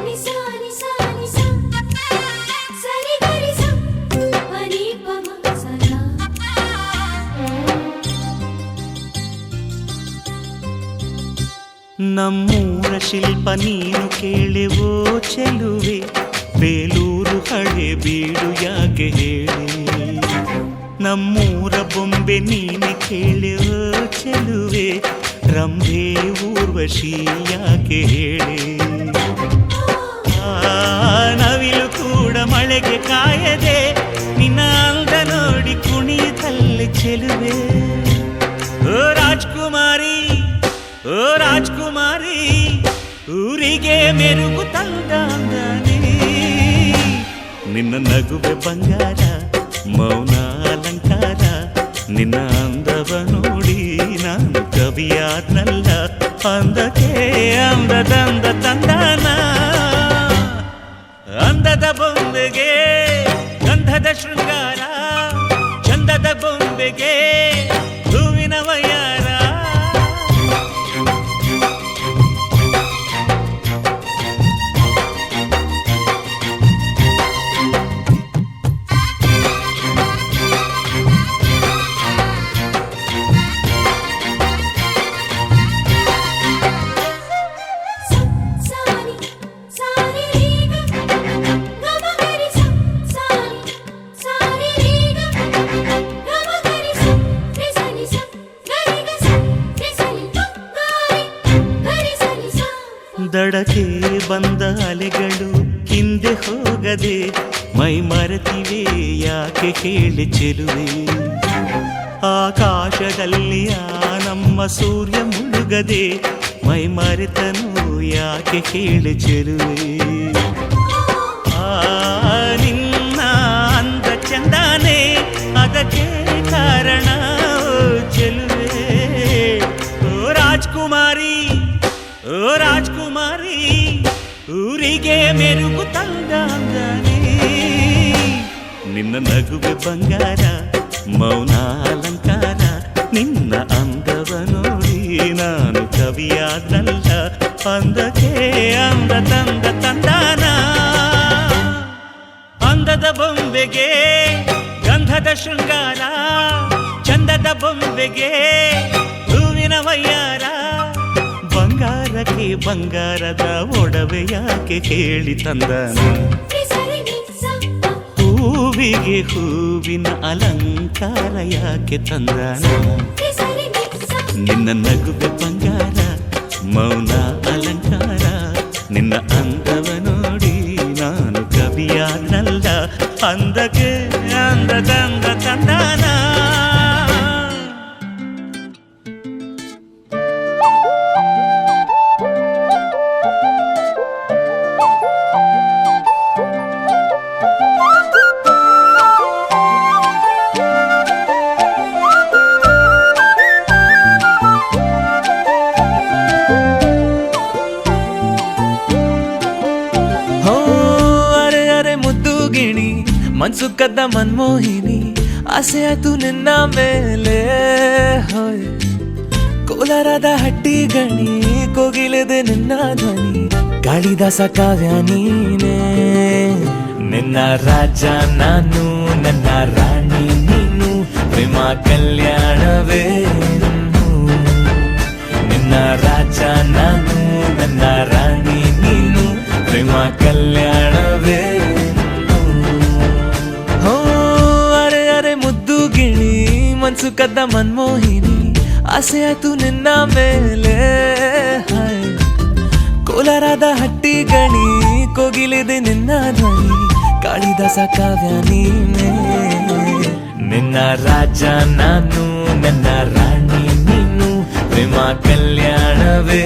ನಿ ಸಾನಿ ಸಾನಿ ಸ ಸರಿ ಗರಿ ಸ ಪನಿ ಪಮ ಸದಾ ನಮ್ಮೂರ ಶಿಲ್ಪ ನೀನು ಕೇಳೆವೋ ಚೆಲುವೆ ಬೇಲೂರು ಹಳೆ ಬೀಡು ಯಾಕೆ ಹೇಳಿ ನಮ್ಮೂರ ಬೊಂಬೆ ನೀನೆ ಕೇಳೆವೋ ಚೆಲುವೆ ರಂಭೆ ಊರ್ವಶಿ ಯಾಕೆ ಹೇಳಿ ನವಿಲು ಕೂಡ ಮಳೆಗೆ ಕಾಯದೆ ನಿನ್ನ ಅಂದ ನೋಡಿ ಕುಣಿತಲ್ಲಿ ಚೆಲುವೆ ಓ ರಾಜ್ಕುಮಾರಿ ಓ ರಾಜ್ಕುಮಾರಿ ಊರಿಗೆ ಮೆರುಗು ತಂದಾನೆ ನಿನ್ನ ನಗುವೆ ಬಂಗಾರ ಮೌನ ಅಲಂಕಾರ ನಿನ್ನ ಅಂದವ ನೋಡಿ ನಾನು ಕವಿಯಾದ್ನಲ್ಲ ಅಂದಕ್ಕೆ ಅಂದದಂದ ತಂದಾನ ಅಂದದ ಬೊಂಬೆಗೆ ಗಂಧದ ಶೃಂಗಾರ ಚಂದದ ಬೊಂಬೆಗೆ ಹೂವಿನ ವಯ್ಯಾರ ಸಾನಿ ಸಾರಿ ರೀಗ ಗಮಗರಿ ಸ ಸಾನಿ ಸಾರಿ ರೀಗ ಗಮಗರಿ ಸ ರಿಸನಿ ಸ ಗರಿಗ ಸ ರಿಸನಿ ಪ ಗಾರಿ ಗರಿಸನಿ ಸ ದಡಕ್ಕೆ ಬಂದ ಅಲೆಗಳು ಹಿಂದೆ ಹೋಗದೆ ಮೈ ಮರೆತಿವೆ ಯಾಕೆ ಕೇಳಿ ಚೆಲುವೆ ಆಕಾಶದಲ್ಲಿ ಆ ನಮ್ಮ ಸೂರ್ಯ ಮುಳುಗದೆ ಮೈ ಮರೆತನು ಯಾಕೆ ಕೇಳಿ ಚೆಲುವೆ ನಿನ್ನ ಅಂದ ಚಂದಾನೆ ಅದಕ್ಕೆ ಕಾರಣ ಚೆಲುವೆ ಕಣ್ಣಿಗೆ ಮೆರುಗು ತಂದ ಅಂದಾನೆ ನಿನ್ನ ನಗುವೆ ಬಂಗಾರ ಮೌನ ಅಲಂಕಾರ ನಿನ್ನ ಅಂದವ ನೋಡಿ ನಾನು ಕವಿಯಾದಲ್ಲ ಅಂದಕ್ಕೆ ಅಂದ ತಂದ ತಂದಾನ ಅಂದದ ಬೊಂಬೆಗೆ ಗಂಧದ ಶೃಂಗಾರ ಚಂದದ ಬೊಂಬೆಗೆ ಹೂವಿನ ವಯ್ಯಾರ ಬಂಗಾರಕ್ಕೆ ಬಂಗಾರದ ಒಡವೆ ಯಾಕೆ ಕೇಳಿ ತಂದನು ಹೂವಿಗೆ ಹೂವಿನ ಅಲಂಕಾರ ಯಾಕೆ ತಂದನು ನಿನ್ನ ನಗುವೆ ಬಂಗಾರ ಮೌನ ಅಲಂಕಾರ ನಿನ್ನ ಅಂದವ ನೋಡಿ ನಾನು ಕವಿಯಾದಲ್ಲ ಅಂದಕ್ಕೆ ಅಂದ ತಂದ ತಂದಾನ ಮನ್ಸು ಕದ್ದ ಮನ್ಮೋಹಿನಿ ಆಸೆ ಆಯ್ತು ನಿನ್ನ ಮೇಲೆ ಹೋಯ್ ಕೋಲಾರದ ಹಟ್ಟಿ ಗಣಿ ಕೋಗಿಲೆದೆ ನಿನ್ನ ಧ್ವನಿ ಕಾಳಿದಾಸ ಕಾವ್ಯ ನೀನೇ ನಿನ್ನ ರಾಜ ನಾನು ನನ್ನ ರಾಣಿ ನೀನು ಪ್ರೇಮ ಕಲ್ಯಾಣವೇ ನಿನ್ನ ರಾಜ ನಾನು ನನ್ನ ರಾಣಿ ನೀನು ಪ್ರೇಮ ಕಲ್ಯಾಣವೇ ಮನ್ಸು ಕದ್ದ ಮನ್ಮೋಹಿನಿ ಆಸೆ ಆಯ್ತು ನಿನ್ನ ಮೇಲೆ ಕೋಲಾರದ ಹಟ್ಟಿ ಗಣಿ ಕೋಗಿಲಿದೆ ನಿನ್ನ ಧ್ವನಿ ಕಾಳಿದಾಸ ಕಾವ್ಯ ನೀನೇ ನಿನ್ನ ರಾಜ ನಾನು ನನ್ನ ರಾಣಿ ನೀನು ಪ್ರೇಮ ಕಲ್ಯಾಣವೇ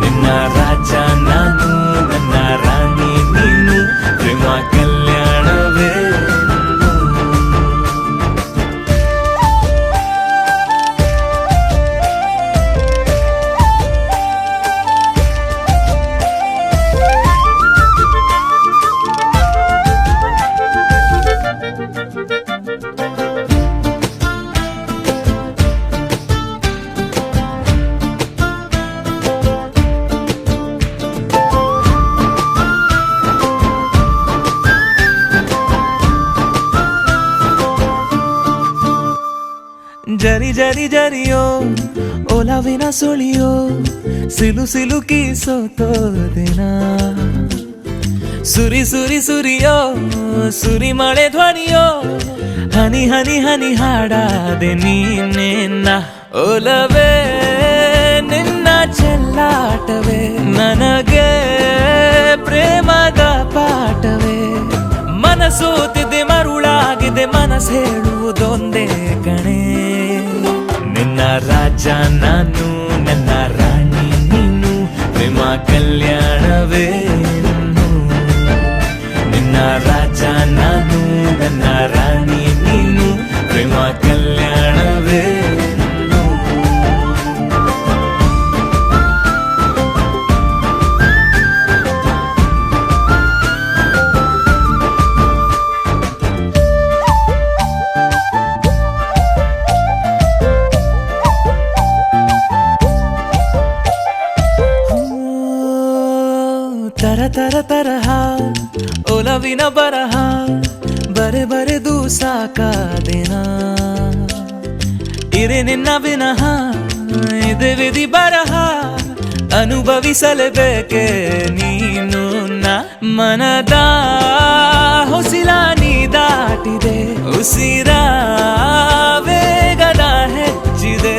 ನಿನ್ನ ರಾಜ ನಾನು ನನ್ನ ರಾಣಿ ನೀನು ಪ್ರೇಮ ಕಲ್ಯಾಣವೇ ಜರಿ ಜರಿ ಜರಿಯೋ ಒಲವಿನ ಸುಳಿಯೋ ಸಿಲು ಸಿಲುಕಿ ಸೋತೋದಿನ ಸುರಿ ಸುರಿ ಸುರಿಯೋ ಸುರಿ ಮಳೆ ಧ್ವನಿಯೋ ಹನಿ ಹನಿ ಹನಿ ಹಾಡಾದೆ ನೀನೆನ್ನ ಒಲವೇ ನಿನ್ನ ಚೆಲ್ಲಾಟವೇ ನನಗೆ ಪ್ರೇಮದ ಪಾಠವೇ ಮನಸೋತಿದೆ ಮರುಳಾಗಿದೆ ಮನಸ್ಸು ಹೇಳುವುದೊಂದೇ ಕಣೆ ನಿನ್ನ ರಾಜ ನಾನು ನನ್ನ ರಾಣಿ ನೀನು ಪ್ರೇಮ ಕಲ್ಯಾಣವೇ ನಿನ್ನ ರಾಜ ನಾನು ನನ್ನ ರಾಣಿ ನೀನು ಪ್ರೇಮ ಕಲ್ಯಾಣವೇ ತರ ತರ ತರಹ ಒಲವಿನ ಬರಹ ಬರೆ ಬರೆದು ಸಾಕಾದೆನ ಇರೆ ನಿನ್ನ ವಿನಃ ಇದೆ ವಿಧಿ ಬರಹ ಅನುಭವಿಸಲೇಬೇಕೆ ನೀನು ಮನದ ಹೊಸಿಲ ನೀ ದಾಟಿದೆ ಉಸಿರ ವೇಗದ ಹೆಚ್ಚಿದೆ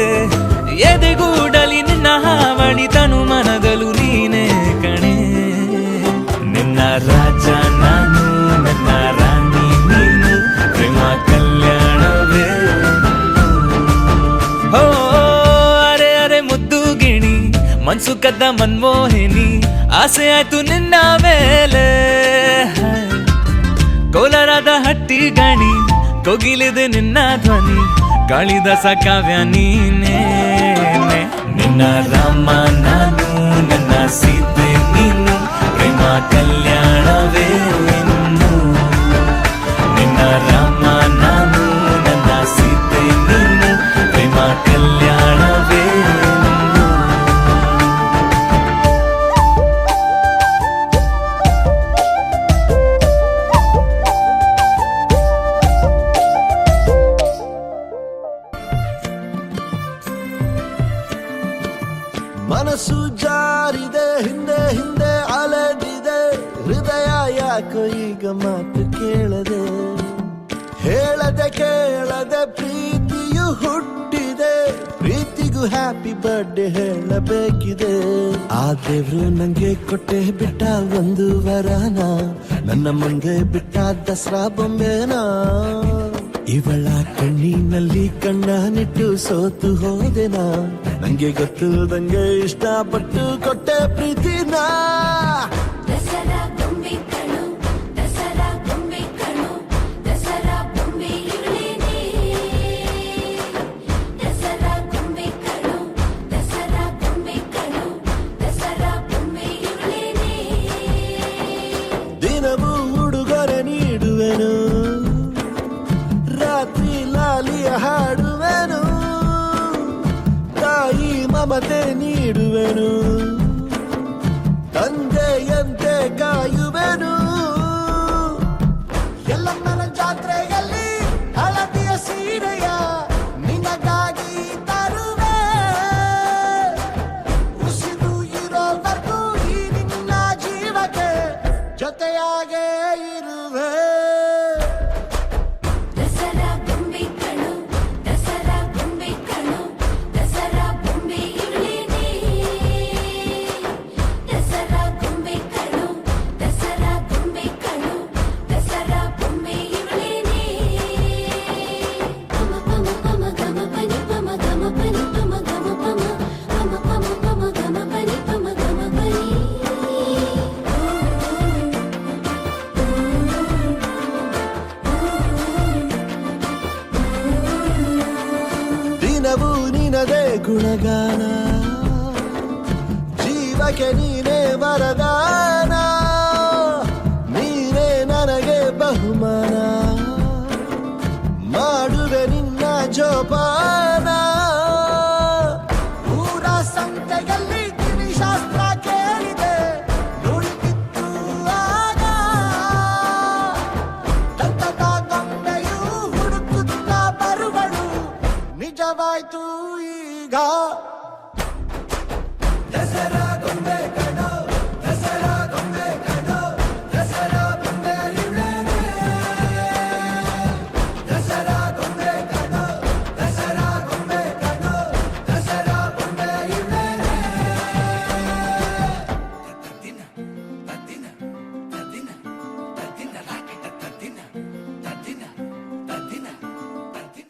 ಎದೆಗೂಡಲಿ ನಿನ್ನ ಹಾವಳಿ ತನು ಮನದಲು ನೀನೇ ಕಣೆ ನಿನ್ನ ರಾಜ ನಾನು ನನ್ನ ರಾಣಿ ನೀನು ಪ್ರೇಮ ಕಲ್ಯಾಣವೇ ಹೋ ಅರೆ ಅರೆ ಮುದ್ದು ಗಿಣಿ ಮನ್ಸು ಕದ್ದ ಮನ್ಮೋಹಿನಿ ಆಸೆ ಆಯ್ತು ನಿನ್ನ ಮೇಲೆ ಕೋಲಾರದ ಹಟ್ಟಿ ಗಣಿ ಕೋಗಿಲಿದೆ ನಿನ್ನ ಧ್ವನಿ ಕಾಳಿದಾಸ ಕಾವ್ಯ ನೀನೇ ನಿನ್ನ ರಾಮ ನಾನು ನನ್ನ ಸೀತೆ ಕಲ್ಯಾಣವೇ ಇನ್ನು. ನಿನ್ನ ರಾಮ ನಾನು, ನನ್ನ ಸೀತೆ ನೀನು, ಪ್ರೇಮ ಕಲ್ಯಾಣವೇ ಇನ್ನು. ಮನಸ್ಸು ಜಾರಿದೆ ಹಿಂದೆ ಹಿಂದೆ ಅಲೆದಿದೆ, ಹೃದಯ ಯಾಕೋ ಈಗ ಮಾತು ಕೇಳದೆ, ಹೇಳದೆ ಕೇಳದೆ ಪ್ರೀತಿಯು ಹುಟ್ಟಿದೆ, ಪ್ರೀತಿಗೂ ಹ್ಯಾಪಿ ಬರ್ಡೇ ಹೇಳಬೇಕಿದೆ. ಆ ದೇವ್ರು ನಂಗೆ ಕೊಟ್ಟೆ ಬಿಟ್ಟ ಒಂದು ವರನ, ನನ್ನ ಮುಂದೆ ಬಿಟ್ಟ ದಸರಾ ಬೊಂಬೆನ. ಇವಳ ಕಣ್ಣಿನಲ್ಲಿ ಕಣ್ಣನಿಟ್ಟು ಸೋತು ಹೋದೆನ, ನಂಗೆ ಗೊತ್ತಿಲ್ದಂಗೆ ಇಷ್ಟಪಟ್ಟು ಕೊಟ್ಟೆ ಪ್ರೀತಿನ. ದಸರಾ ಬೊಂಬೆ ಕಣು, ದಸರಾ ಬೊಂಬೆ ಕಣು, ದಸರಾ ಬೊಂಬೆ ಇವಳೇನೆ. ದಸರಾ ಬೊಂಬೆ ಕಣು, ದಸರಾ ಬೊಂಬೆ ಕಣು, ದಸರಾ ಬೊಂಬೆ ಇವಳೇನೆ. ದಿನವೂ ಉಡುಗೊರೆ ನೀಡುವೆನು, ರಾತ್ರಿ ಲಾಲಿಯ ಹಾಡುವೆನು, ತಾಯಿ ಮಮತೆ ನೀಡುವೆನು, ತಂದೆಯಂತೆ ಕಾಯುವೆನು. ಎಲ್ಲಮ್ಮನ ಜಾತ್ರೆಯಲ್ಲಿ ಹಳದಿಯ ಸೀರೆಯ ನಿನಗಾಗಿ ತರುವೆ, ಉಸಿರು ಇರೋವರೆಗೂ ಈ ನಿನ್ನ ಜೀವಕ್ಕೆ ಜೊತೆಯಾಗೇ ಇರುವೆ. ದಸರಾ ಬೊಂಬೆ ಕಣು, ದಸರಾ ಬೊಂಬೆ ಕಣು, ದಸರಾ ಬೊಂಬೆ ಇವಳೇನೆ. ದಸರಾ ಬೊಂಬೆ ಕಣು, ದಸರಾ ಬೊಂಬೆ ಕಣು, ದಸರಾ ಬೊಂಬೆ ಇವಳೇನೆ. ಪಮ ಪಮ ಪಮ ಗಮ ಪನಿ ಪಮ ಗಮ ಪನಿ ಪಮ ಗಮ ಪಮ ಪಮ ಪಮ ಪಮ ಗಮ ಪನಿ ಪಮ ಗಮ ಪನಿ. ದಿನವೂ ನಿನದೇ ಗುಣಗಾನ, ಜೀವಕ್ಕೆ ನೀನೇ ವರದಾನ, ನೀನೇ ನನಗೆ ಬಹುಮಾನ, ಮಾಡುವೆ ನಿನ್ನ ಜೋಪಾನ. ಊರ ಸಂತೆಯಲ್ಲಿ ಗಿರಿಶಾಸ್ತ್ರ ಕೇಳಿದೆ, ನುಡಿದಿತ್ತು ಆಗ, ದಂತದ ಗೊಂಬೆಯು ಹುಡುಕುತ್ತಾ ಬರುವಳು, ನಿಜವಾಯ್ತು ಈಗ. ದಸರಾ ಗೊಂಬೆ ಕಣೋ, ದಸರಾ ಗೊಂಬೆ ಕಣೋ, ದಸರಾ ಗೊಂಬೆ ಇವಳೇನೆ. ದಸರಾ ಗೊಂಬೆ ಕಣೋ, ದಸರಾ ಗೊಂಬೆ ಕಣೋ, ದಸರಾ ಗೊಂಬೆ ಇವಳೇನೆ. ತದ್ದಿನ ತದ್ದಿನ ತದ್ದಿನ ತದ್ದಿನ ರಾಕೆಟ ತದ್ದಿನ ತದ್ದಿನ ತದ್ದಿನ ತದ್ದಿನ.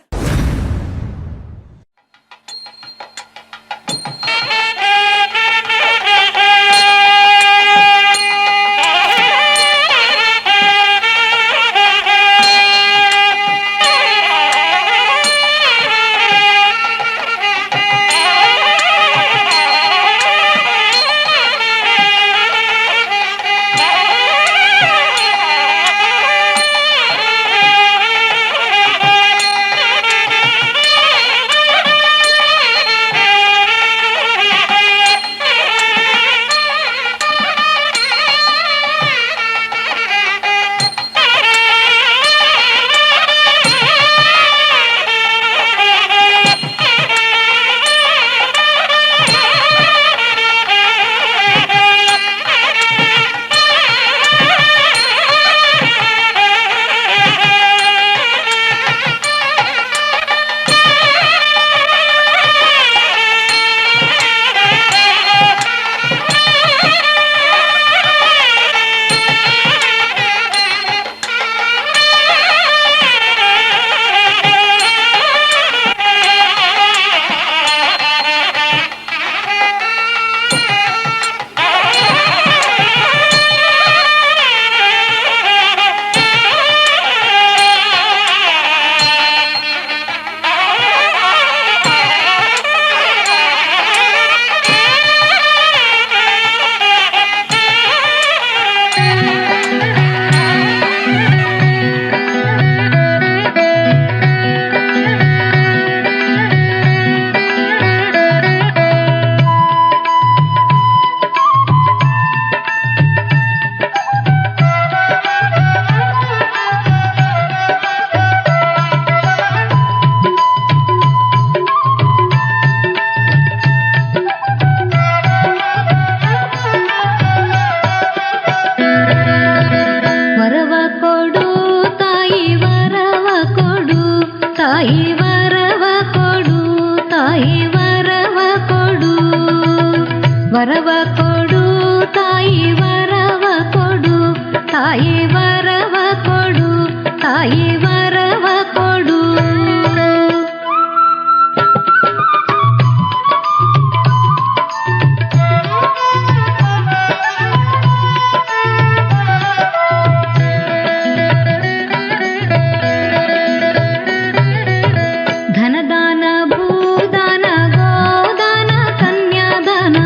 ತಾಯಿ ವರವ ಕೊಡು ತಾಯಿ ವರವ ಕೊಡು ವರವ ಕೊಡು ತಾಯಿ ವರವ ಕೊಡು ತಾಯಿ ವರವ ಕೊಡು ತಾಯಿ ವರವ ಕೊಡು ಧನದಾನ ಭೂದಾನ ಗೋದಾನ ಕನ್ಯಾದಾನ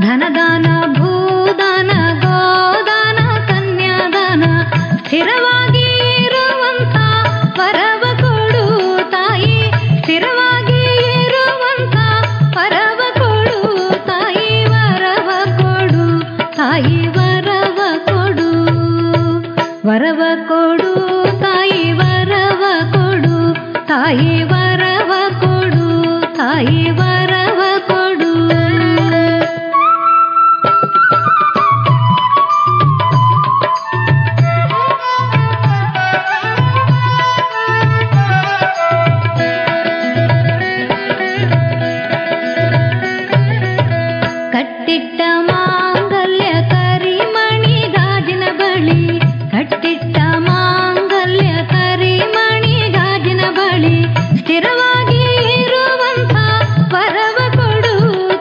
ಧನದಾನ ಭೂದಾನ ಗೋದಾನ ಕನ್ಯಾದಾನ ಸ್ಥಿರವಾಗಿ ಇರುವಂತ ವರವ ಕೊಡು ತಾಯಿ ಸ್ಥಿರವಾಗಿ ಇರುವಂತ ವರವ ಕೊಡು ತಾಯಿ ವರವ ಕೊಡು ತಾಯಿ ವರವ ಕೊಡು ವರವ ಕೊಡು ತಾಯಿ ವರವ ಕೊಡು ತಾಯಿ ವರವ ಕೊಡು ತಾಯಿ ವರವ ಕೊಡು ಕಟ್ಟಿಟ್ಟ ಮಾಂಗಲ್ಯ ಕರಿಮಣಿ ಗಾಜಿನ ಬಳಿ ಕಟ್ಟಿಟ್ಟ ಮಾಂಗಲ್ಯ ಕರಿಮಣಿ ಗಾಜಿನ ಬಳಿ ಸ್ಥಿರವಾಗಿ ಇರುವಂತ ವರವ ಕೊಡು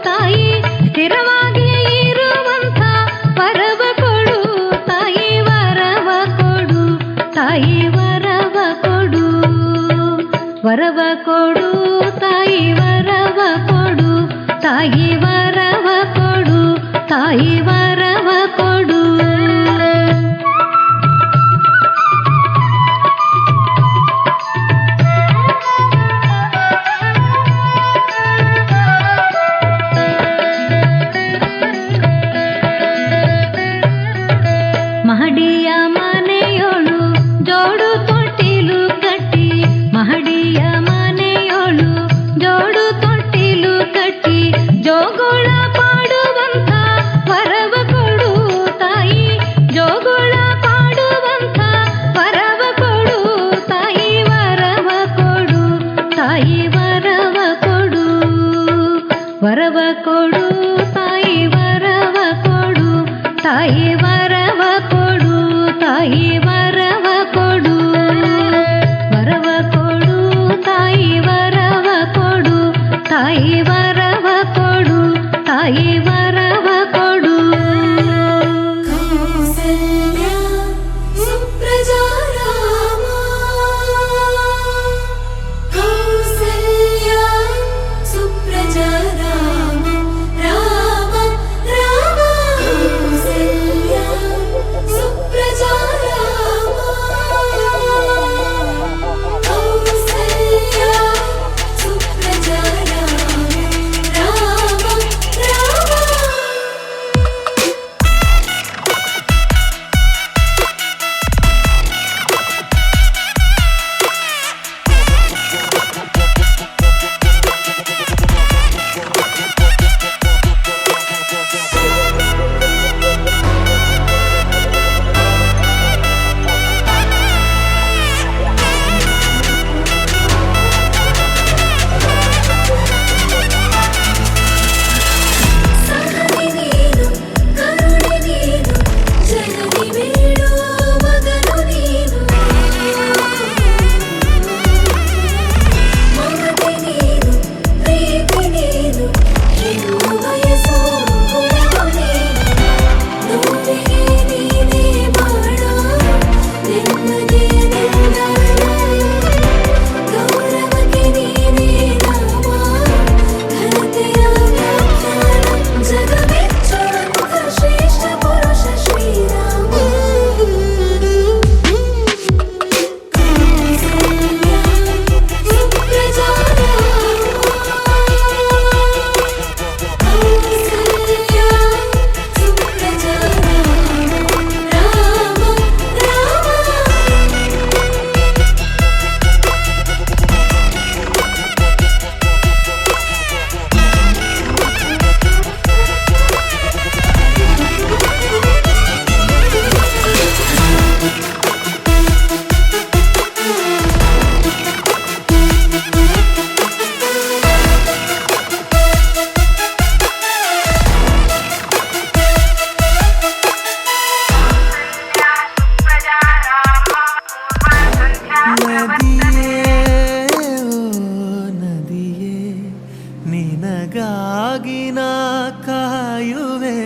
ತಾಯಿ ಸ್ಥಿರವಾಗಿ ಇರುವಂತ ವರವ ಕೊಡು ತಾಯಿ ವರವ ಕೊಡು ತಾಯಿ ವರವ ಕೊಡು ವರವ ಕೊಡು ತಾಯಿ ವರವ ಕೊಡು ತಾಯಿ ವರವ ಕೊಡು ತಾಯಿ ವರವ ಕೊಡು ಮಹಡಿಯ ಮನೆಯೋಳು ಜೋಡು ತೊಟ್ಟಿಲು ಕಟ್ಟಿ ಮಹಡಿಯ ಮನೆಯೋಳು ಜೋಡು ತೊಟ್ಟಿಲು ಕಟ್ಟಿ ಜೋಗುಳ ಪಾಡುವಂತ ವರವ ಕೊಡು ತಾಯಿ ಜೋಗುಳ ಪಾಡುವಂತ ವರವ ಕೊಡು ತಾಯಿ ವರವ ಕೊಡು ತಾಯಿ ವರವ ಕೊಡು ವರವ ಕೊಡು ತಾಯಿ ವರವ ಕೊಡು ತಾಯಿ ವರವ ಕೊಡು ತಾಯಿ ವರವ ಕೊಡು ವರವ ಕೊಡು ತಾಯಿ ವರವ ಕೊಡು ತಾಯಿ ವರವ ಕೊಡು ತಾಯಿ ವರವ ಕೊಡು ಕೌಸಲ್ಯ ಸುಪ್ರಜಾ ರಾಮ ಕೌಸಲ್ಯ ಸುಪ್ರಜಾ ರಾಮ ರಾಮ ರಾಮ ಕೌಸಲ್ಯ ನಿನಗಾಗಿ ನಾ ಕಾಯುವೆ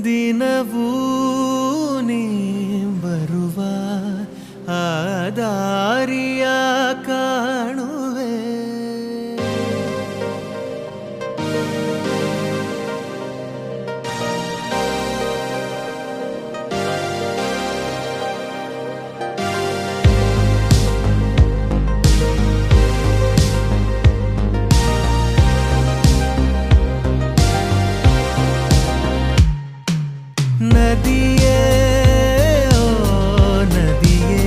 ದಿನವೂ ನೀ ಬರುವ ಆ ದಾರಿಯ ಕಾಣುವೆ ನದಿಯೇ ಓ ನದಿಯೇ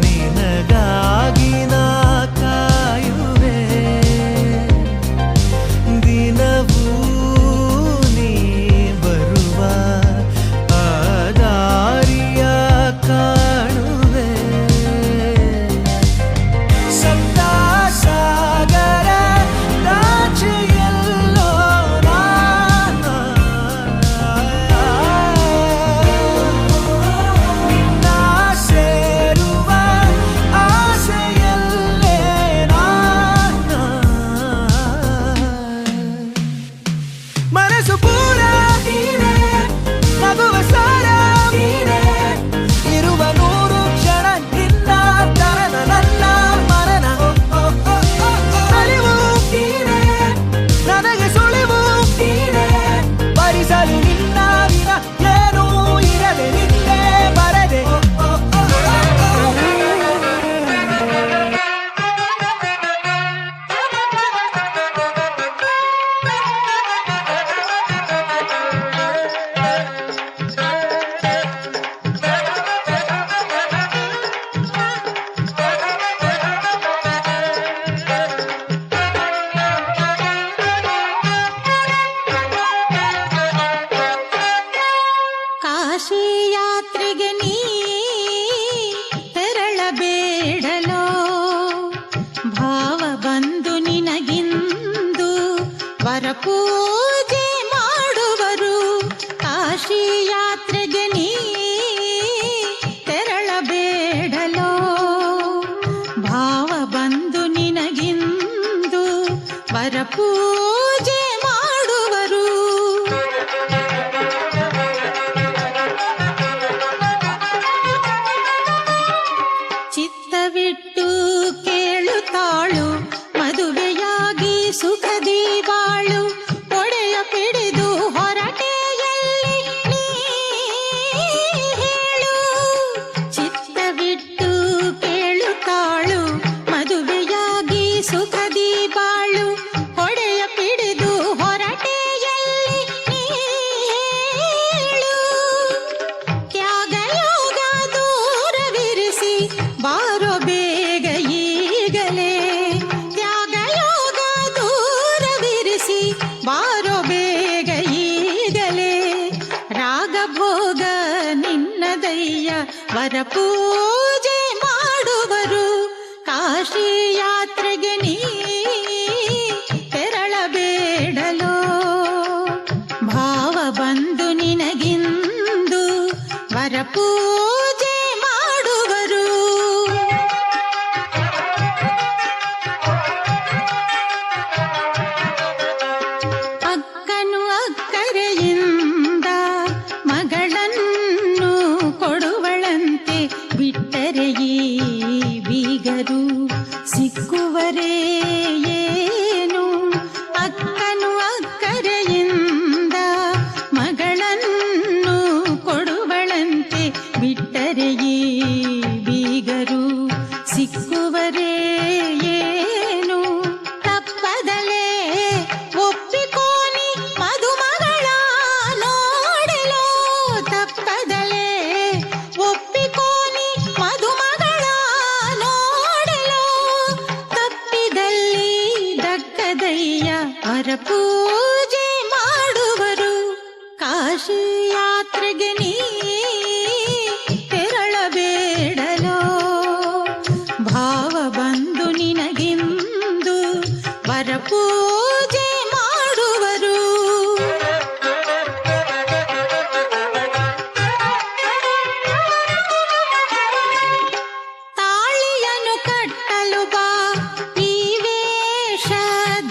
ನಿನಗಾಗಿ ನಾ ಕಾಯುವೆ ದಿನವೂ ನೀ ಬರುವ ಆ ದಾರಿಯ ಕಾಣುವೆ ಸಪ್ತ ಸಾಗರ ದಾಚೆಯಲ್ಲೋ ನಿನ್ನ ಸೇರುವ ಆಸೆಯಲ್ಲೇ ಮನಸ್ಸು ಪೂರ ನೀನೇ ನಗುವ ಸಾರ ನೀನೇ ಇರುವ ನೂರು ಕ್ಷಣ ನಿನ್ನ ತರನ ನನ್ನ ಮರಣ ಅರಿವು ನೀನೇ ನನಗೆ ಸುಳಿವು ನೀನೇ ಭರಿಸಲು ನಿನ್ನ ವಿನ ಏನೂ ಇರದೆ ನಿನ್ನೆ ಬರದೆ ಕಾಶಿ ಯಾತ್ರೆಗೆ ನೀ ತೆರಳಬೇಡಲೋ ಭಾವ ಬಂದು ನಿನಗಿಂದು ವರಪೂಜೆ ಮಾಡುವರು ಕಾಶಿ ಯಾತ್ರೆಗೆ ನೀ ತೆರಳಬೇಡಲೋ ಭಾವ ಬಂದು ನಿನಗಿಂದು ವರಪೂಜೆ ಮಾಡುವರು ಚಿತ್ತವಿಟ್ಟು ಕೇಳುತ್ತಾಳು ಮದುವೆಯಾಗಿ ಸುಖದಿ ಬಾಳು ಒಡೆಯ ಪಿಡಿದು ಹೊರಟೆಯಲ್ಲಿ ನೀ ಹೇಳು ಚಿತ್ತವಿಟ್ಟು ಕೇಳುತ್ತಾಳು ಮದುವೆಯಾಗಿ ಸುಖದಿ ಬಾಳು ಒಡೆಯ ಪಿಡಿದು ಹೊರಟೆಯಲ್ಲಿ ನೀ ಹೇಳು ತ್ಯಾಗಯೋಗ ದೂರವಿರಿಸಿ ಬಾರೋ ಬೇಗ ಈಗಲೇ ತ್ಯಾಗಯೋಗ ದೂರವಿರಿಸಿ ಬಾರೋ ಬೇಗ ಈಗಲೇ ರಾಗಭೋಗ ನಿನ್ನದಯ್ಯ ವರಪೂಜೆ ಮಾಡುವರು ಕಾಶಿ ಯಾತ್ರೆಗೆ ನೀ ತೆರಳಬೇಡಲೋ ಭಾವ ಬಂದು ನಿನಗಿಂದು ವರಪೂಜೆ ಮಾಡುವರು ಅಕ್ಕನು ಅಕ್ಕರೆಯಿಂದ ಮಗಳನ್ನು ಕೊಡುವಳಂತೆ ಬಿಟ್ಟರೆ ಈ ಬೀಗರು ಸಿಕ್ಕುವರೇ ಏನು ಅಕ್ಕನು ಅಕ್ಕರೆಯಿಂದ ಮಗಳನ್ನು ಕೊಡುವಳಂತೆ ಬಿಟ್ಟರೆ ಈ ಬೀಗರು ಸಿಕ್ಕುವರೇ ಏನು ತಪ್ಪದಲೇ ಒಪ್ಪಿಕೋನಿ ಮದುಮಗಳ ನೋಡಲೋ ತಪ್ಪದಲೇ ಒಪ್ಪಿಕೋನಿ ಮದುಮಗಳ ನೋಡಲೋ ತಪ್ಪಿದಲ್ಲಿ ದಕ್ಕದಯ್ಯ ವರಪೂಜೆ ಮಾಡುವರು ಕಾಶಿ ಯಾತ್ರೆಗೆ ನೀ ತೆರಳಬೇಡಲೋ ಭಾವ ಬಂದು ನಿನಗಿಂದು ವರಪೂಜೆ ಮಾಡುವರು ತಾಳಿಯನ್ನು ಕಟ್ಟಲು ಬಾ ಈ ವೇಷ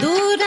ದೂರ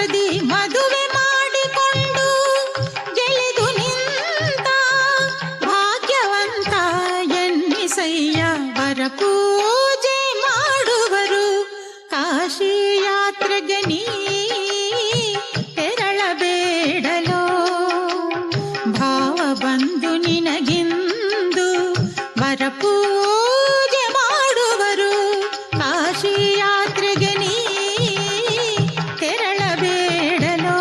ಶಾಸ್ತ್ರದಿ ಮದುವೆ ಮಾಡಿಕೊಂಡು ಗೆಳೆದು ನಿಂತ ಭಾಗ್ಯವಂತ ಎನ್ನಿಸಯ್ಯ ವರ ಪೂಜೆ ಮಾಡುವರು ಕಾಶಿ ಯಾತ್ರೆಗೆ ನೀ ತೆರಳಬೇಡಲೋ ಭಾವ ಬಂದು ನಿನಗಿಂದು ವರ ಪೂಜೆ ಮಾಡುವರು ಕಾಶಿ ಯಾತ್ರೆಗೆ ನೀ ತೆರಳಬೇಡಲೋ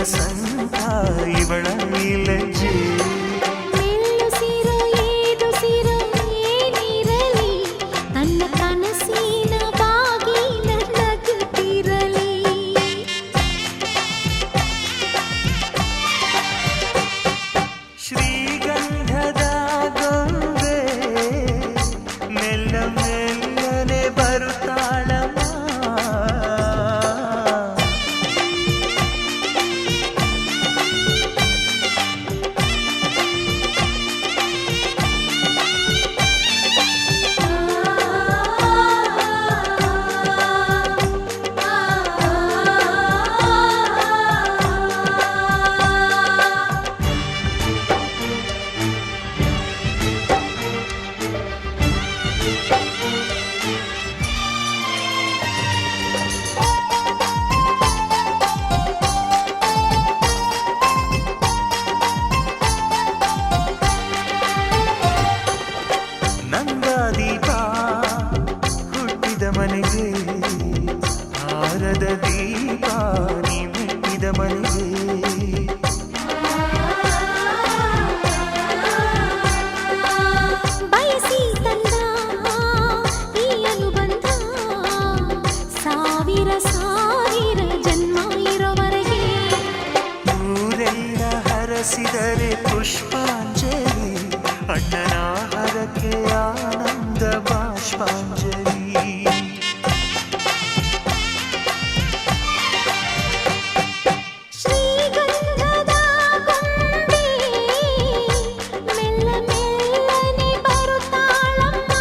ವಸಂತ ಇವಳ ಲಜ್ಜೆ ಮೆಲ್ಲುಸಿರೋ ಏದುಸಿರೋ ಏನಿರಲಿ ತನ್ನ ಕನಸಿನ ಬಾಗಿಲ ನಗುತ್ತಿರಲಿ ಶ್ರೀಗಂಧದ ಗೊಂಬೆ ಮೆಲ್ಲ ಮೆಲ್ಲನೆ ಬರುತ್ತಾಳಮ್ಮ ನಂದಾದೀಪ ಹುಟ್ಟಿದ ಮನೆಗೆ ಹಾರದ ದೀಪ ನೀ ಮೆಟ್ಟಿದ ಮನೆಗೆ ಬಯಸಿ ತಂದ ಈ ಅನುಬಂಧ ಸಾವಿರ ಸಾವಿರ ಜನ್ಮ ಇರೋವರೆಗೆ ಊರೆಲ್ಲ ಹರಸಿದರೆ ಪುಷ್ಪಾಂಜಲಿ ಅಣ್ಣನ ಹರಕೆ ಆನಂದ ಬಾಷ್ಪಾಂಜಲಿ ಶ್ರೀಗಂಧದ ಗೊಂಬೆ ಮೆಲ್ಲ ಮೆಲ್ಲನೆ ಬರುತ್ತಾಳಮ್ಮ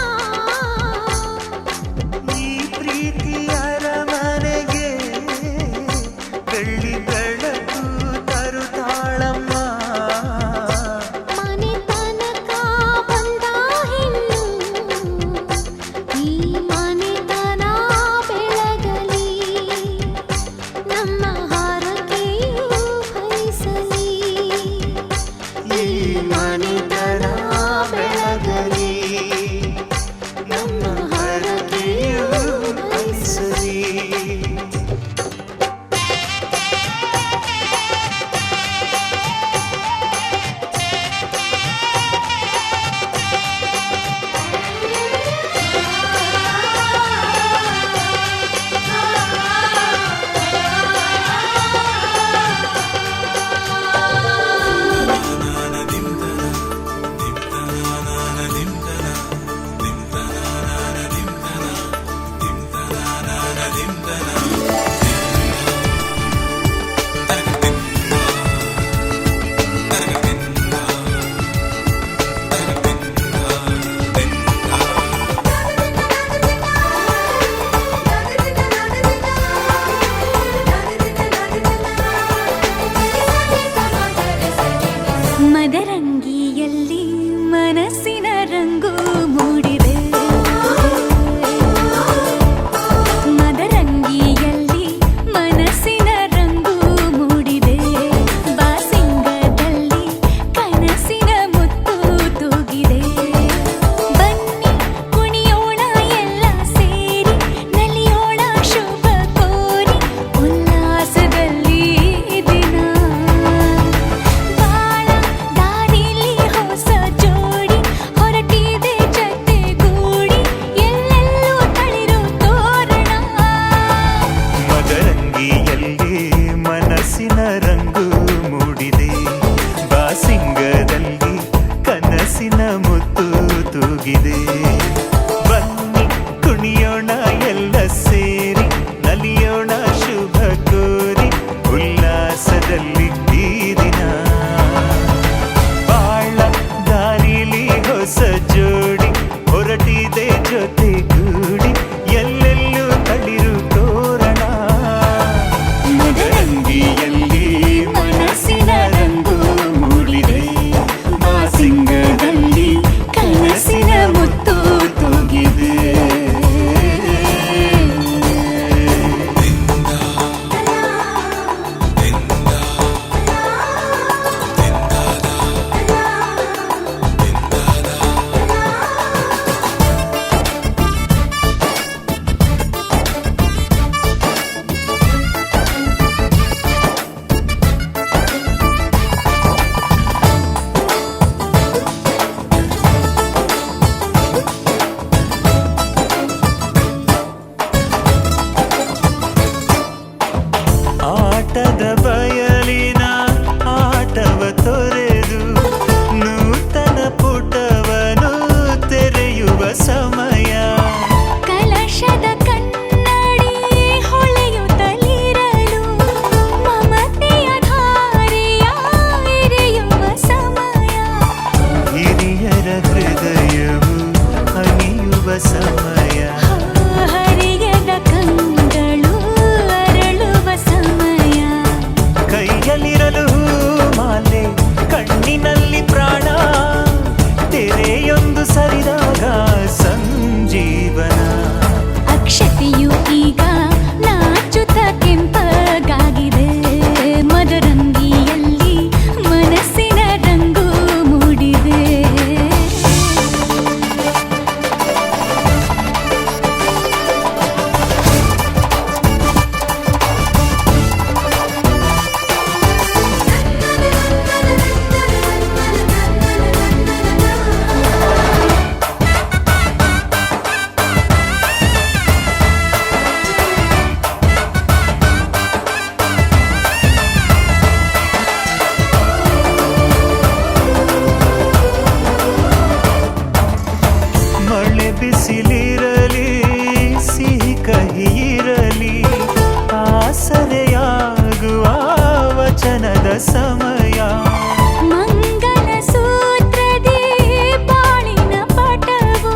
ಈ ಪ್ರೀತಿ ಅರಮನೆಗೆ ಬೆಳ್ಳಿ ಬೆಳಕು ತರುತ್ತಾಳಮ್ಮ ಮನೆ ತನಕ ಬಂದ ಹೆಣ್ಣು ಈ ಮನೆತನ ಬೆಳಗಲಿ ನಮ್ಮ ಹಾರಕೆಯು ಫಲಿಸಲಿ ಈ ಮನೆತನ ಬೆಳಗಲಿ ನಮ್ಮ ಹರಕೆಯು ಫಲಿಸಲಿ ಮದರಂಗಿಯಲ್ಲಿ ಮನಸ್ಸಿನ ರಂಗು ಮೂಡಿದೆ ಮದರಂಗಿಯಲ್ಲಿ ಮನಸ್ಸಿನ ರಂಗು ಮೂಡಿದೆ ಬಾಸಿಂಗದಲ್ಲಿ ಕನಸಿನ ಮುತ್ತು ತೂಗಿದೆ ಬನ್ನಿ ಕುಣಿಯೋಣ ಎಲ್ಲ ಸೇರಿ ನಲಿಯೋಣ ಶುಭ ಕೋರಿ ಉಲ್ಲಾಸದಲ್ಲಿ ದಿನ ಬಾಳ ದಾರಿಲಿ ಹೊಸ ಜೋಡಿ ಹೊರಟಿದೆ ಜೊತೆಗೂಡಿ ಎಲ್ಲೆಲ್ಲೂ ತಳಿರು ತೋರಣ ಮದರಂಗಿಯಲ್ಲಿ ಮನಸ್ಸಿನ ರಂಗು ಮೂಡಿದೆ ಬಾಸಿಂಗದಲ್ಲಿ ಕನಸಿನ ಮುತ್ತು ತೂಗಿದೆ ಬನ್ನಿ ಕುಣಿಯೋಣ ಎಲ್ಲ ಸೇರಿ ನಲಿಯೋಣ ಶುಭ ಕೋರಿ ಉಲ್ಲಾಸದಲ್ಲಿ ಈ ದಿನ ಬಾಳ ದಾರಿಲಿ ಹೊಸ ಜೋಡಿ ಹೊರಟಿದೆ ಜೊತೆಗೂಡಿ ಎಲ್ಲೆಲ್ಲೂ ತಳಿರು ತೋರಣ ಮದರಂಗಿಯಲ್ಲಿ ಮನಸ್ಸಿನ ರಂಗು ಮೂಡಿದೆ ಬಾಸಿಂಗದಲ್ಲಿ ಕನಸಿನ ಮುತ್ತು ತೂಗಿದೆ ಕೈಯಲ್ಲಿರಲು ಮಾಲೆ ಕಣ್ಣಿನಲ್ಲಿ ಪ್ರಾಣ ತೆರೆಯೊಂದು ಸರಿದಾಗ ಸಂಜೀವನ ಅಕ್ಷತೆಯು ಈಗ ನಾಚುತ್ತ ಕೆಂಪಗಾಗಿದೆ ಮದರಂಗಿಯಲ್ಲಿ ಮನಸ್ಸಿನ ರಂಗು ಮೂಡಿದೆ ಮಳೆ ಬಿಸಿಲಿರಲಿ ಸಿಹಿ ಕಹಿ ಇರಲಿ ಆಸರೆಯಾಗುವ ವಚನದ ಸಮಯ ಮಂಗಲ ಸೂತ್ರದಿ ಬಾಳಿನ ಪಟವು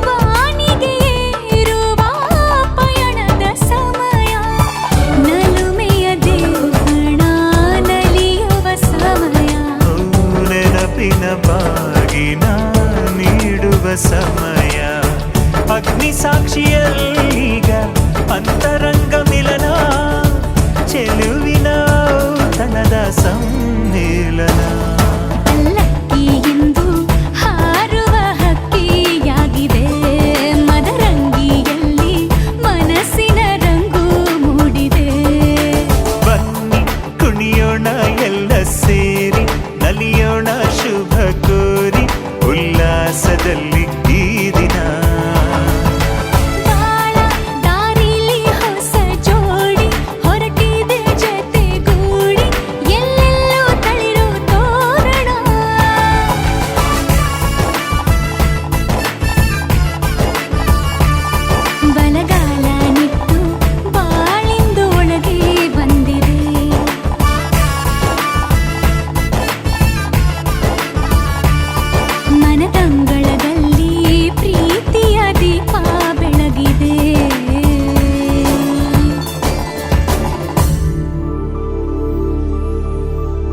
ವಾಣಿಗೆ ಏರುವ ಪಯಣದ ಸಮಯ ನಲುಮೆಯ ದೇವಣ ನಲಿಯುವ ಸಮಯ ನೆನಪಿನ ಬಾಗಿನ ನೀಡುವ ಸಮಯ ಅಗ್ನಿ ಸಾಕ್ಷಿಯಲ್ಲೀಗ ಅಂತರಂಗ ಮಿಲನ ಚೆಲುವಿನ ಔತಣದ ಸಮ್ಮಿಲನ ಪಲ್ಲಕ್ಕಿ ಎಂದು ಹಾರುವ ಹಕ್ಕಿಯಾಗಿದೆ ಮದರಂಗಿಯಲ್ಲಿ ಮನಸ್ಸಿನ ರಂಗು ಮೂಡಿದೆ ಬನ್ನಿ ಕುಣಿಯೋಣ ಎಲ್ಲ ಸೇರಿ ನಲಿಯೋಣ ಶುಭ ಕೋರಿ ಉಲ್ಲಾಸದಲ್ಲಿ